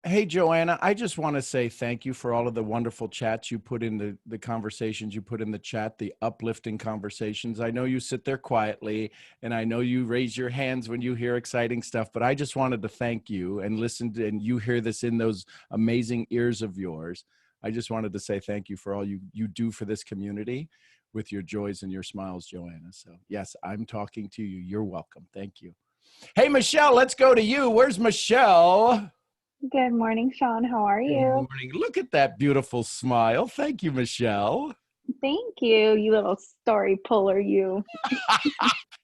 Hey, Joanna, I just want to say thank you for all of the wonderful chats you put in the conversations you put in the chat, the uplifting conversations. I know you sit there quietly and I know you raise your hands when you hear exciting stuff, but I just wanted to thank you and listen to, and you hear this in those amazing ears of yours. I just wanted to say thank you for all you do for this community with your joys and your smiles, Joanna. So yes, I'm talking to you. You're welcome. Thank you. Hey, Michelle, let's go to you. Where's Michelle? Good morning, Sean. How are Good you? morning. Look at that beautiful smile. Thank you, Michelle. Thank you, you little story puller, you.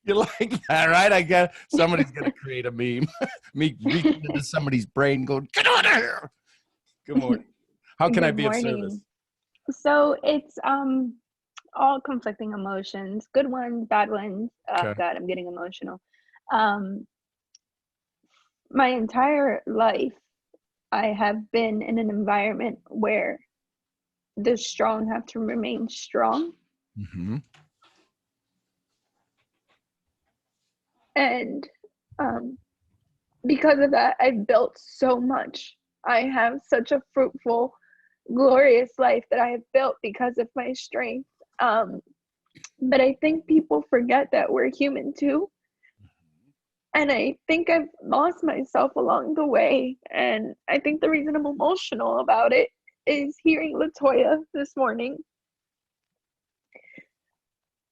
You like that, right? I got somebody's gonna create a meme. Me reaching into somebody's brain, going, "Get out of here!" Good morning. How can I Good be of service? morning. So it's all conflicting emotions, good ones, bad ones. Oh Okay. God, I'm getting emotional. My entire life, I have been in an environment where the strong have to remain strong. Mm-hmm. And because of that, I've built so much. I have such a fruitful, glorious life that I have built because of my strength. But I think people forget that we're human too. And I think I've lost myself along the way. And I think the reason I'm emotional about it is hearing Latoya this morning.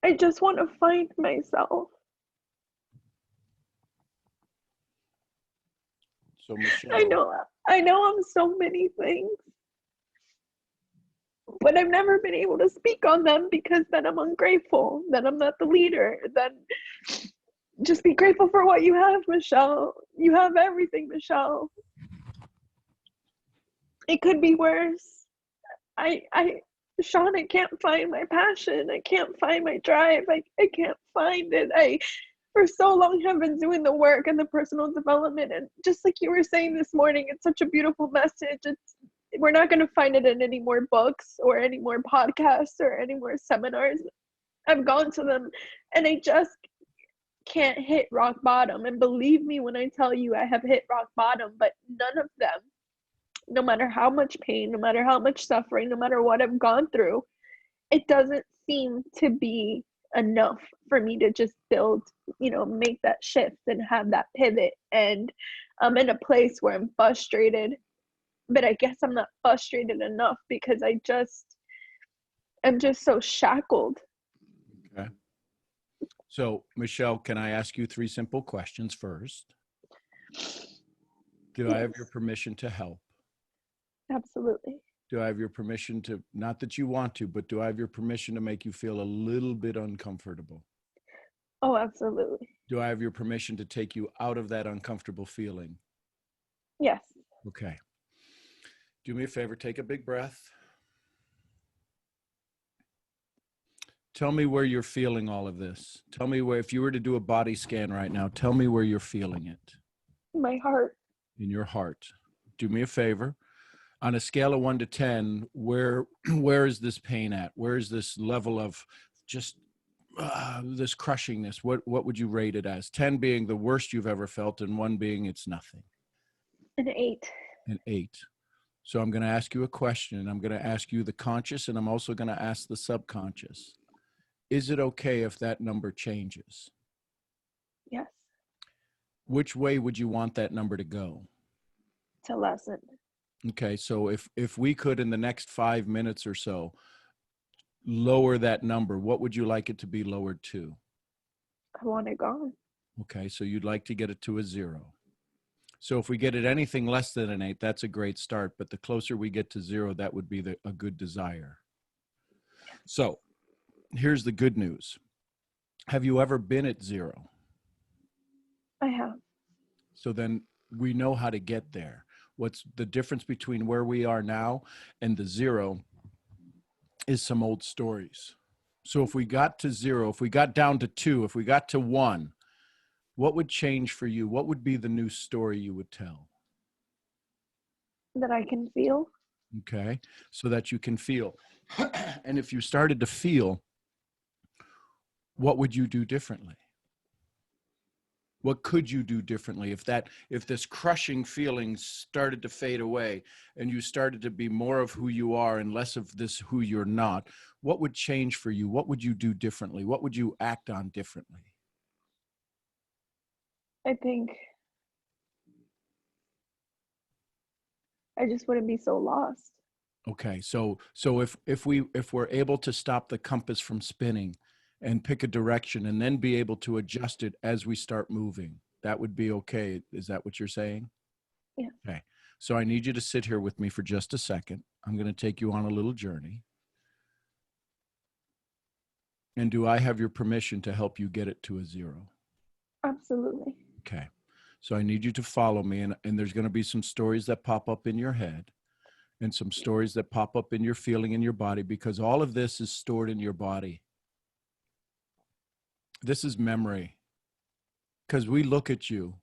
I just want to find myself. So Michelle, I know I'm so many things, but I've never been able to speak on them because then I'm ungrateful, then I'm not the leader, then just be grateful for what you have, Michelle. You have everything, Michelle. It could be worse. Sean, I can't find my passion. I can't find my drive. I can't find it. I, for so long, have been doing the work and the personal development. And just like you were saying this morning, it's such a beautiful message. We're not going to find it in any more books or any more podcasts or any more seminars. I've gone to them and I just can't hit rock bottom. And believe me when I tell you I have hit rock bottom, but none of them, no matter how much pain, no matter how much suffering, no matter what I've gone through, it doesn't seem to be enough for me to just build, make that shift and have that pivot. And I'm in a place where I'm frustrated, but I guess I'm not frustrated enough because I'm just so shackled. okay. So Michelle, can I ask you 3 simple questions first? Do I have your permission to help? Absolutely. Do I have your permission to, not that you want to, but do I have your permission to make you feel a little bit uncomfortable? Oh, absolutely. Do I have your permission to take you out of that uncomfortable feeling? Yes. Okay. Do me a favor, take a big breath. Tell me where you're feeling all of this. Tell me where, if you were to do a body scan right now, tell me where you're feeling it. My heart. In your heart. Do me a favor. On a scale of 1 to 10, where is this pain at? Where is this level of just this crushingness? What would you rate it as? 10 being the worst you've ever felt and 1 being it's nothing. An 8. An 8. So I'm going to ask you a question. I'm going to ask you the conscious, and I'm also going to ask the subconscious. Is it okay if that number changes? Yes. Which way would you want that number to go? To lessen. Okay, so if we could in the next 5 minutes or so lower that number, what would you like it to be lowered to? I want it gone. Okay, so you'd like to get it to a 0. So if we get it anything less than an 8, that's a great start. But the closer we get to 0, that would be a good desire. So here's the good news. Have you ever been at 0? I have. So then we know how to get there. What's the difference between where we are now and the 0 is some old stories. So if we got to 0, if we got down to 2, if we got to 1, what would change for you? What would be the new story you would tell? That I can feel. Okay, so that you can feel. And if you started to feel, what would you do differently? What could you do differently if this crushing feeling started to fade away and you started to be more of who you are and less of this who you're not? What would change for you? What would you do differently? What would you act on differently? I think I just wouldn't be so lost. Okay, so if we're able to stop the compass from spinning and pick a direction and then be able to adjust it as we start moving, that would be okay. Is that what you're saying? Yeah. Okay. So I need you to sit here with me for just a second. I'm going to take you on a little journey. And do I have your permission to help you get it to a zero? Absolutely. Okay. So I need you to follow me, and there's going to be some stories that pop up in your head and some stories that pop up in your feeling in your body, because all of this is stored in your body. This is memory. Because we look at you.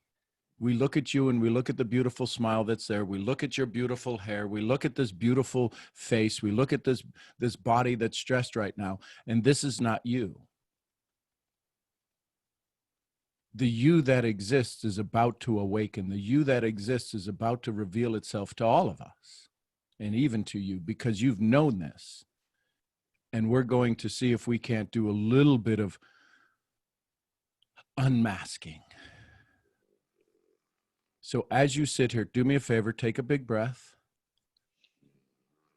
We look at you and we look at the beautiful smile that's there. We look at your beautiful hair. We look at this beautiful face. We look at this body that's stressed right now. And this is not you. The you that exists is about to awaken. The you that exists is about to reveal itself to all of us, and even to you, because you've known this. And we're going to see if we can't do a little bit of unmasking. So as you sit here, do me a favor, take a big breath.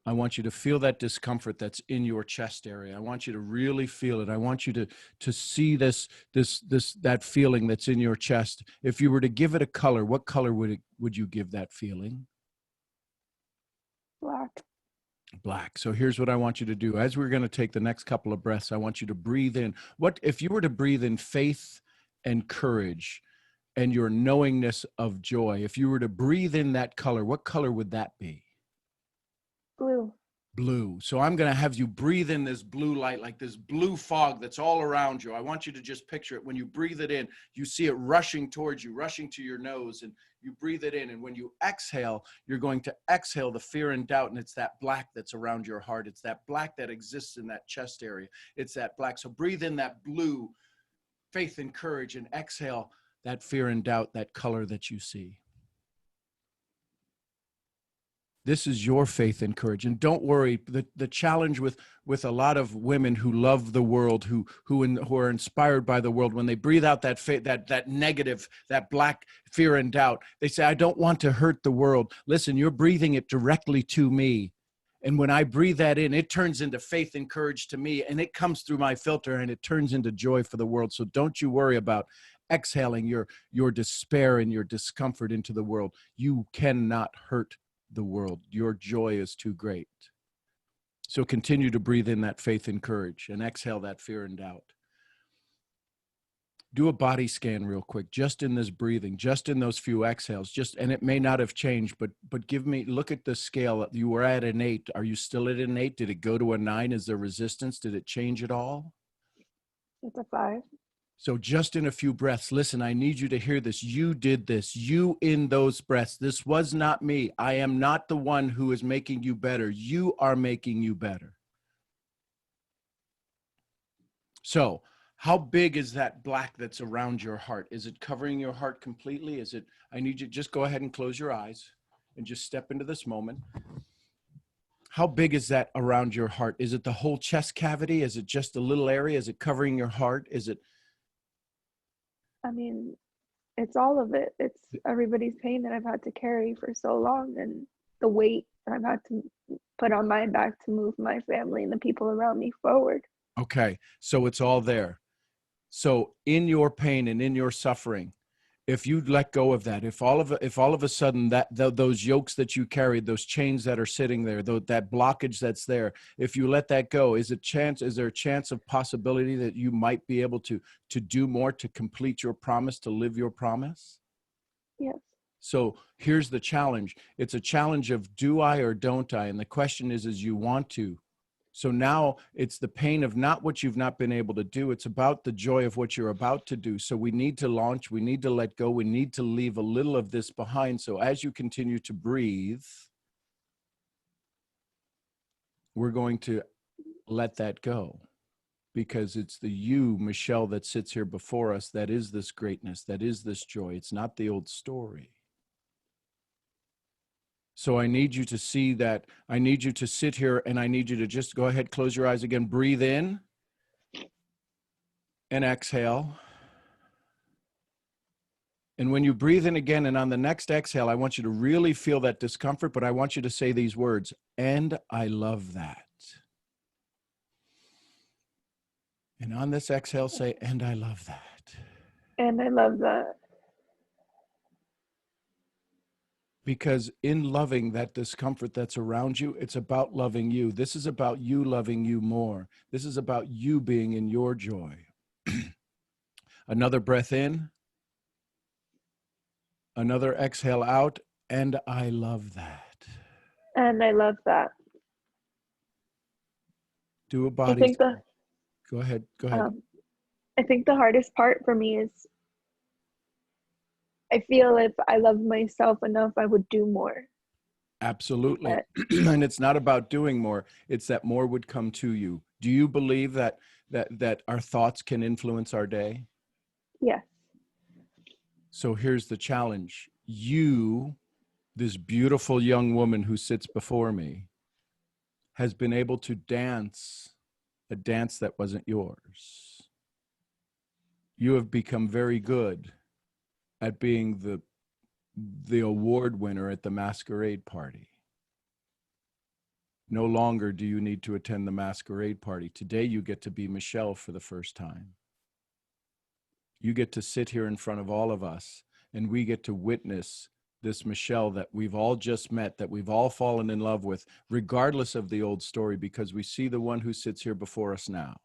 I want you to feel that discomfort that's in your chest area. I want you to really feel it. I want you to see that feeling that's in your chest. If you were to give it a color, what color would you give that feeling? Black. Black. So here's what I want you to do. As we're going to take the next couple of breaths, I want you to breathe in. What if you were to breathe in faith and courage and your knowingness of joy? If you were to breathe in that color, what color would that be? Blue. Blue. So I'm going to have you breathe in this blue light, like this blue fog that's all around you. I want you to just picture it. When you breathe it in, you see it rushing towards you, rushing to your nose, and you breathe it in. And when you exhale, you're going to exhale the fear and doubt. And it's that black that's around your heart. It's that black that exists in that chest area. It's that black. So breathe in that blue, faith and courage, and exhale that fear and doubt, that color that you see. This is your faith and courage. And don't worry, the challenge with a lot of women who love the world, who are inspired by the world, when they breathe out that faith, that negative, that black fear and doubt, they say, I don't want to hurt the world. Listen, you're breathing it directly to me. And when I breathe that in, it turns into faith and courage to me, and it comes through my filter, and it turns into joy for the world. So don't you worry about exhaling your despair and your discomfort into the world. You cannot hurt the world. Your joy is too great. So continue to breathe in that faith and courage and exhale that fear and doubt. Do a body scan real quick, just in this breathing, just in those few exhales, and it may not have changed, but look at the scale. You were at an 8. Are you still at an 8? Did it go to a 9? Is there resistance? Did it change at all? It's a 5. So just in a few breaths, listen, I need you to hear this. You did this. You in those breaths. This was not me. I am not the one who is making you better. You are making you better. So how big is that black that's around your heart? Is it covering your heart completely? I need you to just go ahead and close your eyes and just step into this moment. How big is that around your heart? Is it the whole chest cavity? Is it just a little area? Is it covering your heart? Is it? I mean, it's all of it. It's everybody's pain that I've had to carry for so long, and the weight I've had to put on my back to move my family and the people around me forward. Okay, so it's all there. So in your pain and in your suffering, if you let go of that, if all of a sudden those yokes that you carried, those chains that are sitting there, that blockage that's there, if you let that go, is there a chance of possibility that you might be able to do more, to complete your promise, to live your promise? Yes. So here's the challenge. It's a challenge of do I or don't I? And the question is you want to. So now it's the pain of not what you've not been able to do. It's about the joy of what you're about to do. So we need to launch. We need to let go. We need to leave a little of this behind. So as you continue to breathe, we're going to let that go. because it's the you, Michelle, that sits here before us that is this greatness, that is this joy. It's not the old story. So I need you to see that. I need you to sit here, and I need you to just go ahead, close your eyes again, breathe in and exhale. And when you breathe in again and on the next exhale, I want you to really feel that discomfort, but I want you to say these words, and I love that. And on this exhale, say, and I love that. And I love that. Because in loving that discomfort that's around you, it's about loving you. This is about you loving you more. This is about you being in your joy. Another breath in. Another exhale out. And I love that. And I love that. Do a I body. think the Go ahead. Go ahead. I think the hardest part for me is I feel if I love myself enough, I would do more. Absolutely. And it's not about doing more. It's that more would come to you. Do you believe that our thoughts can influence our day? Yes. So here's the challenge. You, this beautiful young woman who sits before me, has been able to dance a dance that wasn't yours. You have become very good at being the award winner at the masquerade party. No longer do you need to attend the masquerade party. Today you get to be Michelle for the first time. You get to sit here in front of all of us, and we get to witness this Michelle that we've all just met, that we've all fallen in love with, regardless of the old story, because we see the one who sits here before us now.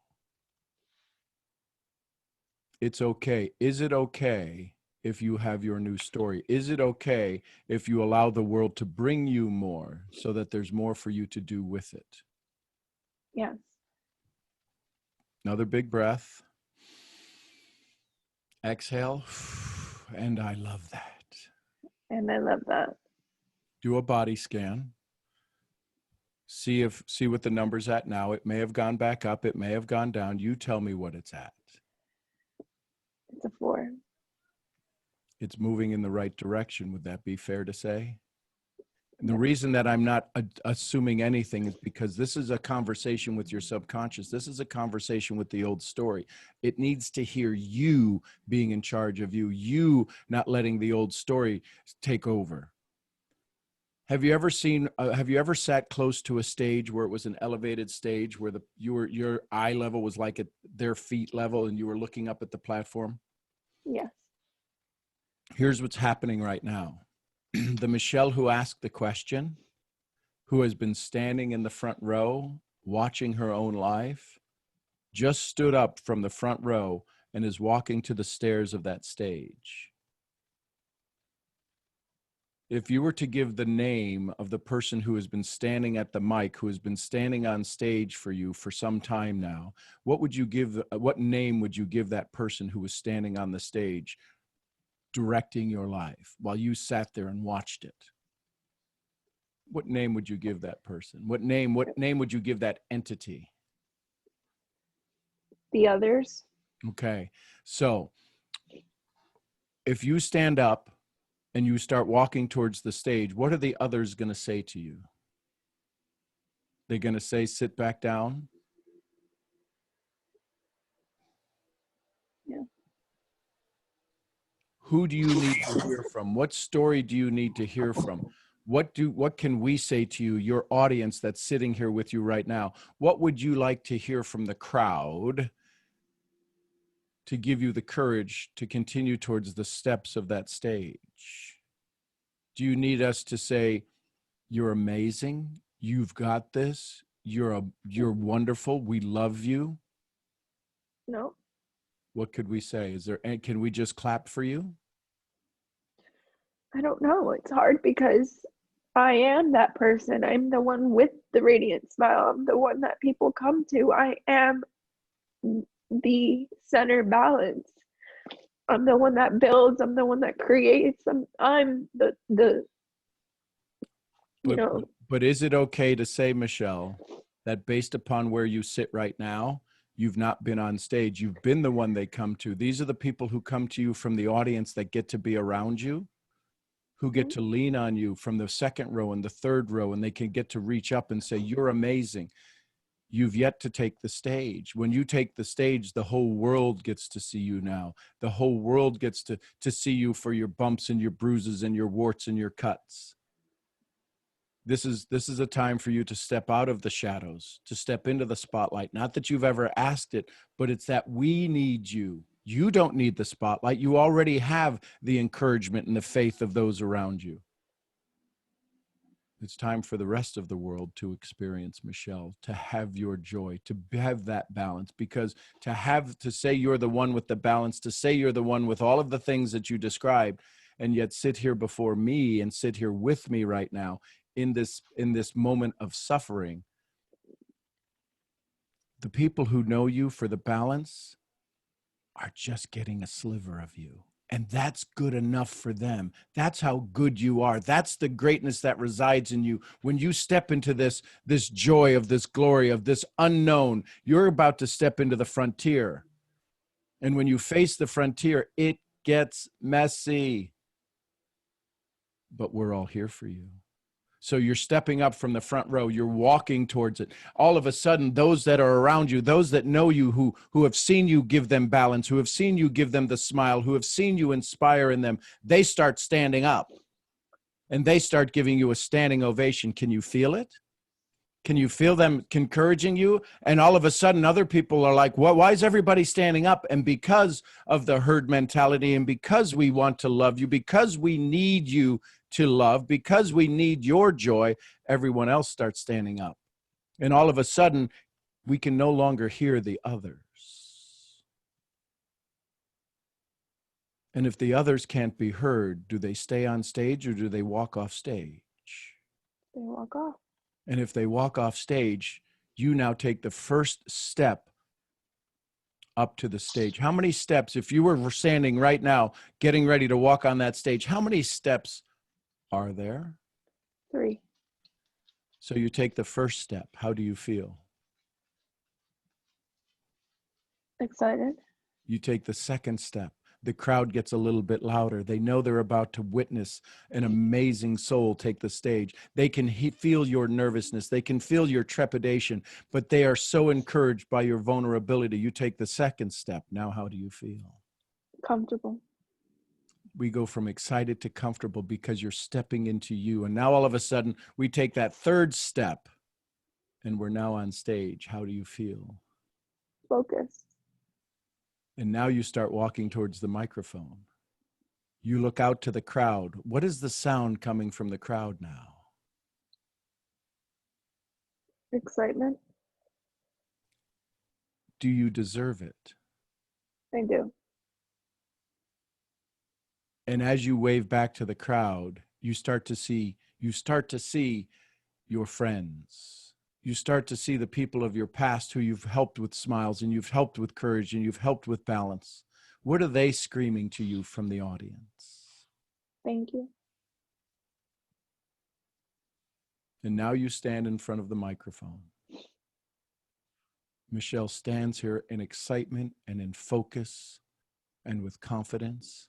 It's okay. Is it okay if you have your new story? Is it okay if you allow the world to bring you more so that there's more for you to do with it? Yes. Another big breath. Exhale. And I love that. And I love that. Do a body scan. See what the number's at now. It may have gone back up. It may have gone down. You tell me what it's at. It's a 4. It's moving in the right direction. Would that be fair to say? And the reason that I'm not assuming anything is because this is a conversation with your subconscious. This is a conversation with the old story. It needs to hear you being in charge of you, you not letting the old story take over. Have you ever sat close to a stage where it was an elevated stage where your eye level was like at their feet level and you were looking up at the platform? Yes. Here's what's happening right now. The Michelle who asked the question, who has been standing in the front row, watching her own life, just stood up from the front row and is walking to the stairs of that stage. If you were to give the name of the person who has been standing at the mic, who has been standing on stage for you for some time now, what name would you give that person who was standing on the stage directing your life while you sat there and watched it? What name would you give that person? What name would you give that entity? The others. Okay. So if you stand up and you start walking towards the stage, what are the others going to say to you? They're going to say, sit back down. Yeah. Who do you need to hear from? What story do you need to hear from? What can we say to you, your audience that's sitting here with you right now? What would you like to hear from the crowd to give you the courage to continue towards the steps of that stage? Do you need us to say, you're amazing, you've got this, you're wonderful, we love you? No. What could we say? Can we just clap for you? I don't know. It's hard because I am that person. I'm the one with the radiant smile. I'm the one that people come to. I am the center balance. I'm the one that builds. I'm the one that creates. I'm the But is it okay to say, Michelle, that based upon where you sit right now, you've not been on stage. You've been the one they come to. These are the people who come to you from the audience that get to be around you, who get to lean on you from the second row and the third row, and they can get to reach up and say, you're amazing. You've yet to take the stage. When you take the stage, the whole world gets to see you now. The whole world gets to see you for your bumps and your bruises and your warts and your cuts. This is a time for you to step out of the shadows, to step into the spotlight. Not that you've ever asked it, but it's that we need you. You don't need the spotlight. You already have the encouragement and the faith of those around you. It's time for the rest of the world to experience Michelle, to have your joy, to have that balance, because to say you're the one with the balance, to say you're the one with all of the things that you described, and yet sit here before me and sit here with me right now in this moment of suffering. The people who know you for the balance are just getting a sliver of you. And that's good enough for them. That's how good you are. That's the greatness that resides in you. When you step into this joy of this glory of this unknown, you're about to step into the frontier. And when you face the frontier, it gets messy. But we're all here for you. So you're stepping up from the front row, you're walking towards it. All of a sudden, those that are around you, those that know you, who have seen you give them balance, who have seen you give them the smile, who have seen you inspire in them, they start standing up and they start giving you a standing ovation. Can you feel it? Can you feel them encouraging you? And all of a sudden, other people are like, well, why is everybody standing up? And because of the herd mentality, and because we want to love you, because we need you to love, because we need your joy, everyone else starts standing up. And all of a sudden, we can no longer hear the others. And if the others can't be heard, do they stay on stage or do they walk off stage? They walk off. And if they walk off stage, you now take the first step up to the stage. How many steps, if you were standing right now, getting ready to walk on that stage, how many steps are there? 3. So you take the first step. How do you feel? Excited. You take the second step. The crowd gets a little bit louder. They know they're about to witness an amazing soul take the stage. They can feel your nervousness. They can feel your trepidation, but they are so encouraged by your vulnerability. You take the second step. Now, how do you feel? Comfortable. We go from excited to comfortable because you're stepping into you. And now all of a sudden we take that third step and we're now on stage. How do you feel? Focus. And now you start walking towards the microphone. You look out to the crowd. What is the sound coming from the crowd now? Excitement. Do you deserve it? I do. And as you wave back to the crowd, you start to see your friends. You start to see the people of your past who you've helped with smiles and you've helped with courage and you've helped with balance. What are they screaming to you from the audience? Thank you. And now you stand in front of the microphone. Michelle stands here in excitement and in focus and with confidence.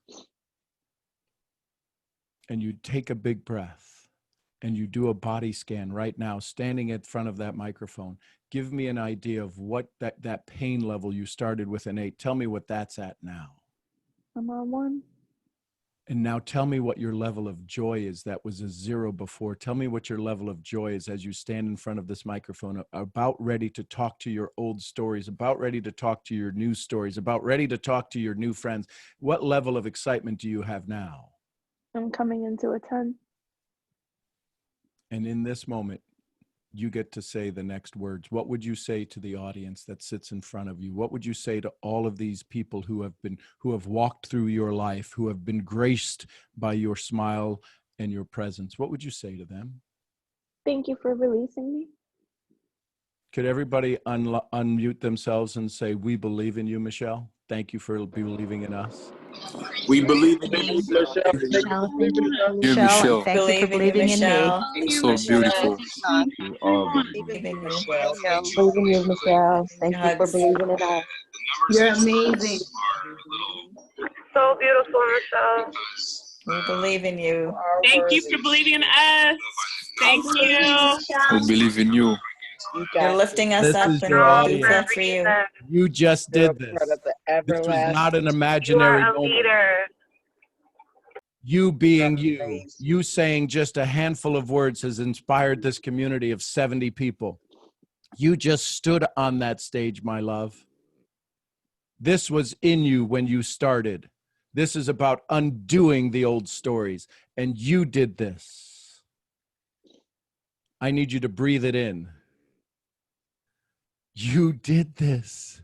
And you take a big breath. And you do a body scan right now, standing in front of that microphone. Give me an idea of what that pain level you started with an 8. Tell me what that's at now. I'm on 1. And now tell me what your level of joy is. That was a 0 before. Tell me what your level of joy is as you stand in front of this microphone, about ready to talk to your old stories, about ready to talk to your new stories, about ready to talk to your new friends. What level of excitement do you have now? I'm coming into a 10. And in this moment, you get to say the next words. What would you say to the audience that sits in front of you? What would you say to all of these people who have walked through your life, who have been graced by your smile and your presence? What would you say to them? Thank you for releasing me. Could everybody unmute themselves and say, we believe in you, Michelle? Thank you for believing in us. We believe in you, Michelle. Michelle, thank you for Dear believing in me. Michelle. Thank you for believing in me. So beautiful. You are Believe in beautiful. Michelle. Believe in you, Michelle. Thank you for believing in us. You're amazing. So beautiful, Michelle. We believe in you. Thank you for believing in us. Thank you. We believe in you. You're lifting us This up is and your we're boots audience. up for you. You just You're did a part this. of the This was not an everlasting. You imaginary are a moment. leader. You being you, you saying just a handful of words has inspired this community of 70 people. You just stood on that stage, my love. This was in you when you started. This is about undoing the old stories, and you did this. I need you to breathe it in. You did this.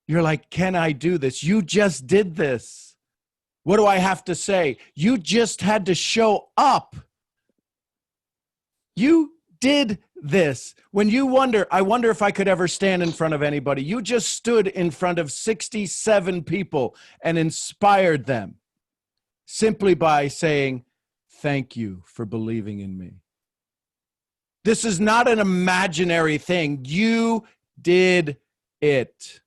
You're like, can I do this? You just did this. What do I have to say? You just had to show up. You did this. When you wonder, I wonder if I could ever stand in front of anybody. You just stood in front of 67 people and inspired them simply by saying, thank you for believing in me. This is not an imaginary thing. You did it.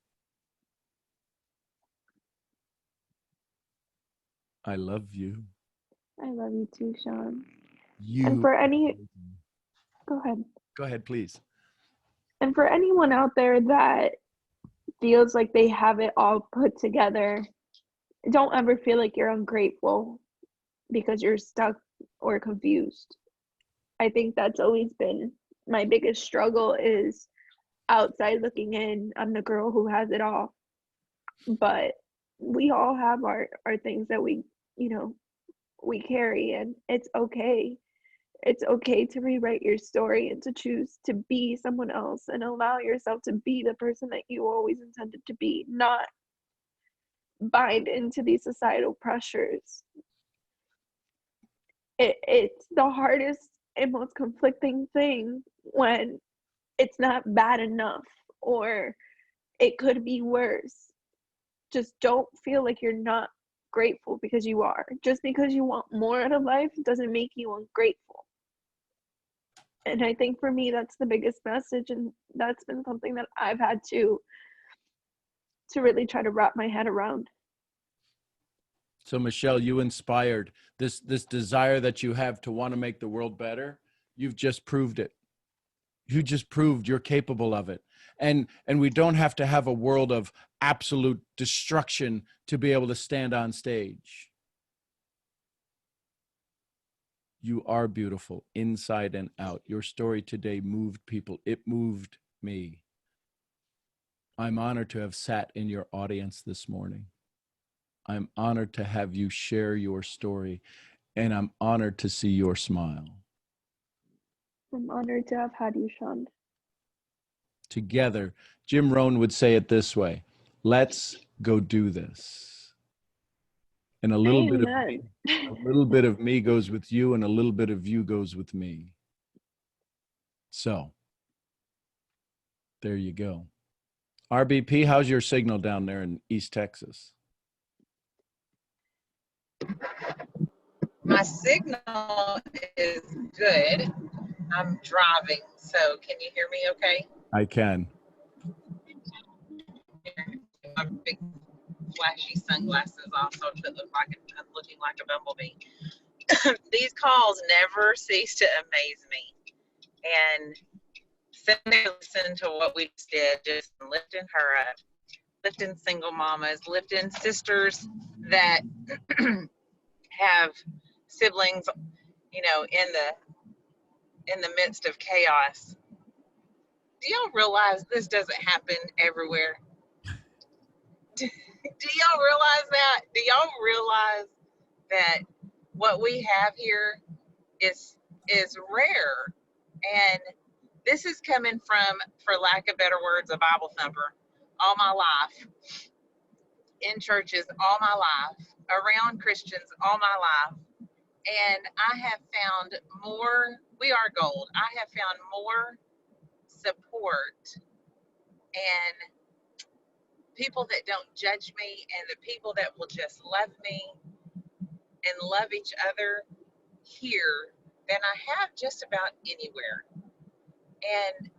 I love you. I love you too, Sean. You. And for any, go ahead. Go ahead, please. And for anyone out there that feels like they have it all put together, don't ever feel like you're ungrateful because you're stuck or confused. I think that's always been my biggest struggle is outside looking in. I'm the girl who has it all. But we all have our things that we, we carry, and it's okay. It's okay to rewrite your story and to choose to be someone else and allow yourself to be the person that you always intended to be, not bind into these societal pressures. It's the hardest and most conflicting thing when it's not bad enough or it could be worse. Just don't feel like you're not grateful because you are. Just because you want more out of life doesn't make you ungrateful. And I think for me, that's the biggest message. And that's been something that I've had to really try to wrap my head around. So Michelle, you inspired this desire that you have to want to make the world better. You've just proved it. You just proved you're capable of it. And we don't have to have a world of absolute destruction to be able to stand on stage. You are beautiful inside and out. Your story today moved people. It moved me. I'm honored to have sat in your audience this morning. I'm honored to have you share your story, and I'm honored to see your smile. I'm honored to have had you, Sean. Together, Jim Rohn would say it this way: let's go do this. And a little bit of me goes with you, and a little bit of you goes with me. So there you go. RBP, how's your signal down there in East Texas? My signal is good. I'm driving, so can you hear me okay? I can. My big flashy sunglasses off so it look like I'm looking like a bumblebee. These calls never cease to amaze me. And sitting there listening to what we just did, just lifting her up, lifting single mamas, lifting sisters that have siblings, in the midst of chaos. Do y'all realize this doesn't happen everywhere? Do y'all realize that? Do y'all realize that what we have here is rare? And this is coming from, for lack of better words, a Bible thumper all my life, in churches all my life, around Christians all my life. And I have found more, we are gold. I have found more support and people that don't judge me, and the people that will just love me and love each other here than I have just about anywhere. And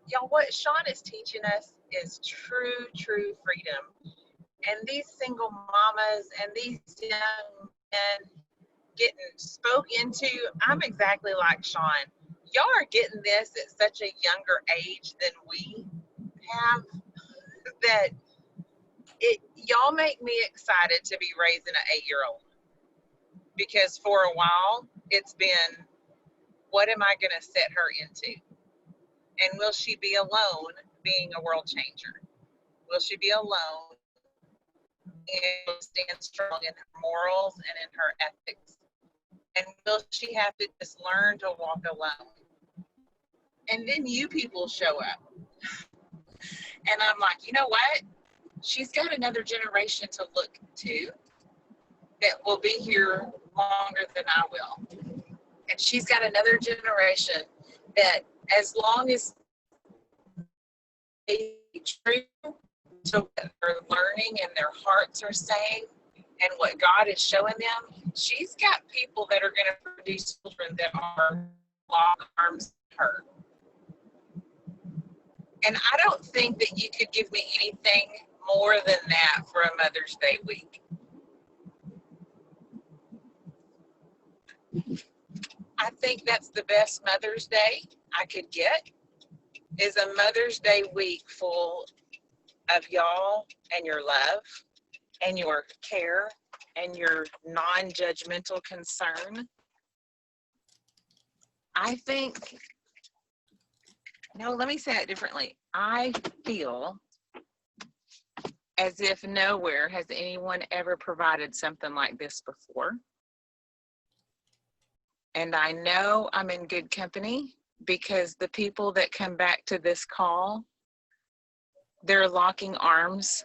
y'all, what Sean is teaching us is true freedom. And these single mamas and these young men getting spoke into, I'm exactly like Sean. Y'all are getting this at such a younger age than we have, that y'all make me excited to be raising an 8-year-old. Because for a while, it's been, what am I going to set her into? And will she be alone being a world changer? Will she be alone and stand strong in her morals and in her ethics? And will she have to just learn to walk alone? And then you people show up. And I'm like, you know what? She's got another generation to look to that will be here longer than I will. And she's got another generation that, as long as they true to what they're learning and their hearts are saying and what God is showing them, she's got people that are going to produce children that are lock arms with her. And I don't think that you could give me anything more than that for a Mother's Day week. I think that's the best Mother's Day I could get, is a Mother's Day week full of y'all and your love and your care and your non-judgmental concern. I think, no, let me say it differently. I feel as if nowhere has anyone ever provided something like this before. And I know I'm in good company, because the people that come back to this call, they're locking arms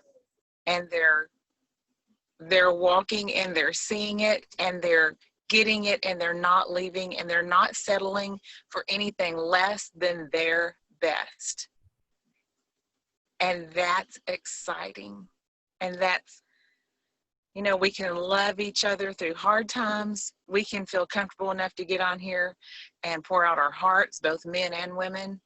and they're walking and they're seeing it and they're getting it and they're not leaving and they're not settling for anything less than their best. And that's exciting. And that's, you know, we can love each other through hard times. We can feel comfortable enough to get on here and pour out our hearts, both men and women.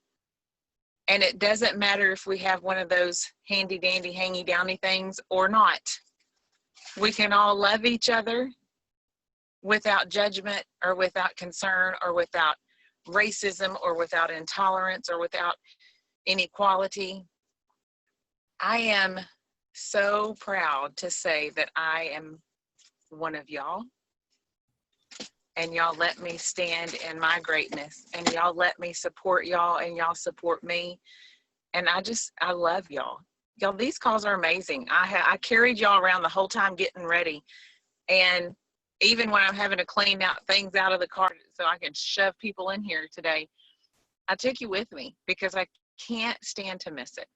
And it doesn't matter if we have one of those handy dandy hangy downy things or not. We can all love each other without judgment or without concern or without racism or without intolerance or without inequality. I am so proud to say that I am one of y'all, and y'all let me stand in my greatness, and y'all let me support y'all, and y'all support me. And I love y'all. Y'all, these calls are amazing. I carried y'all around the whole time getting ready. And even when I'm having to clean out things out of the car so I can shove people in here today, I took you with me because I can't stand to miss it.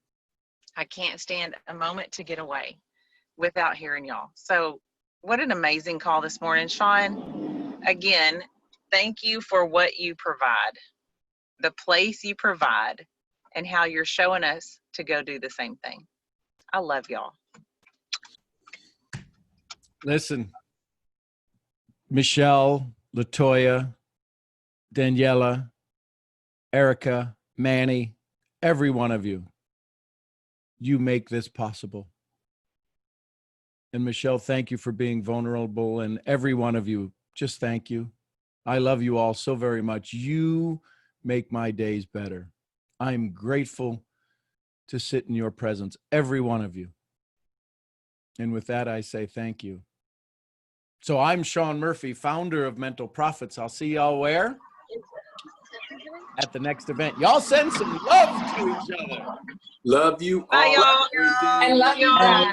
I can't stand a moment to get away without hearing y'all. So what an amazing call this morning. Sean, again, thank you for what you provide, the place you provide, and how you're showing us to go do the same thing. I love y'all. Listen, Michelle, Latoya, Daniela, Erica, Manny, every one of you, you make this possible. And Michelle, thank you for being vulnerable. And every one of you, just thank you. I love you all so very much. You make my days better. I'm grateful to sit in your presence, every one of you. And with that, I say thank you. So I'm Sean Murphy, founder of Mental Profits. I'll see y'all where? At the next event. Y'all send some love to each other. Love you all. Bye, y'all. I love you guys.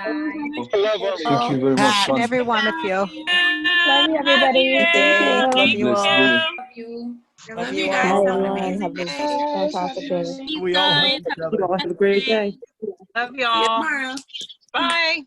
Thank you very much, Sean. Every one of you. Love you, everybody. Thank you. Love you Blessed all. day. Love you. Love you Bye, all. everyone. Have a fantastic day. We all love each other. You all have a great day. Love See you y'all. tomorrow. Bye.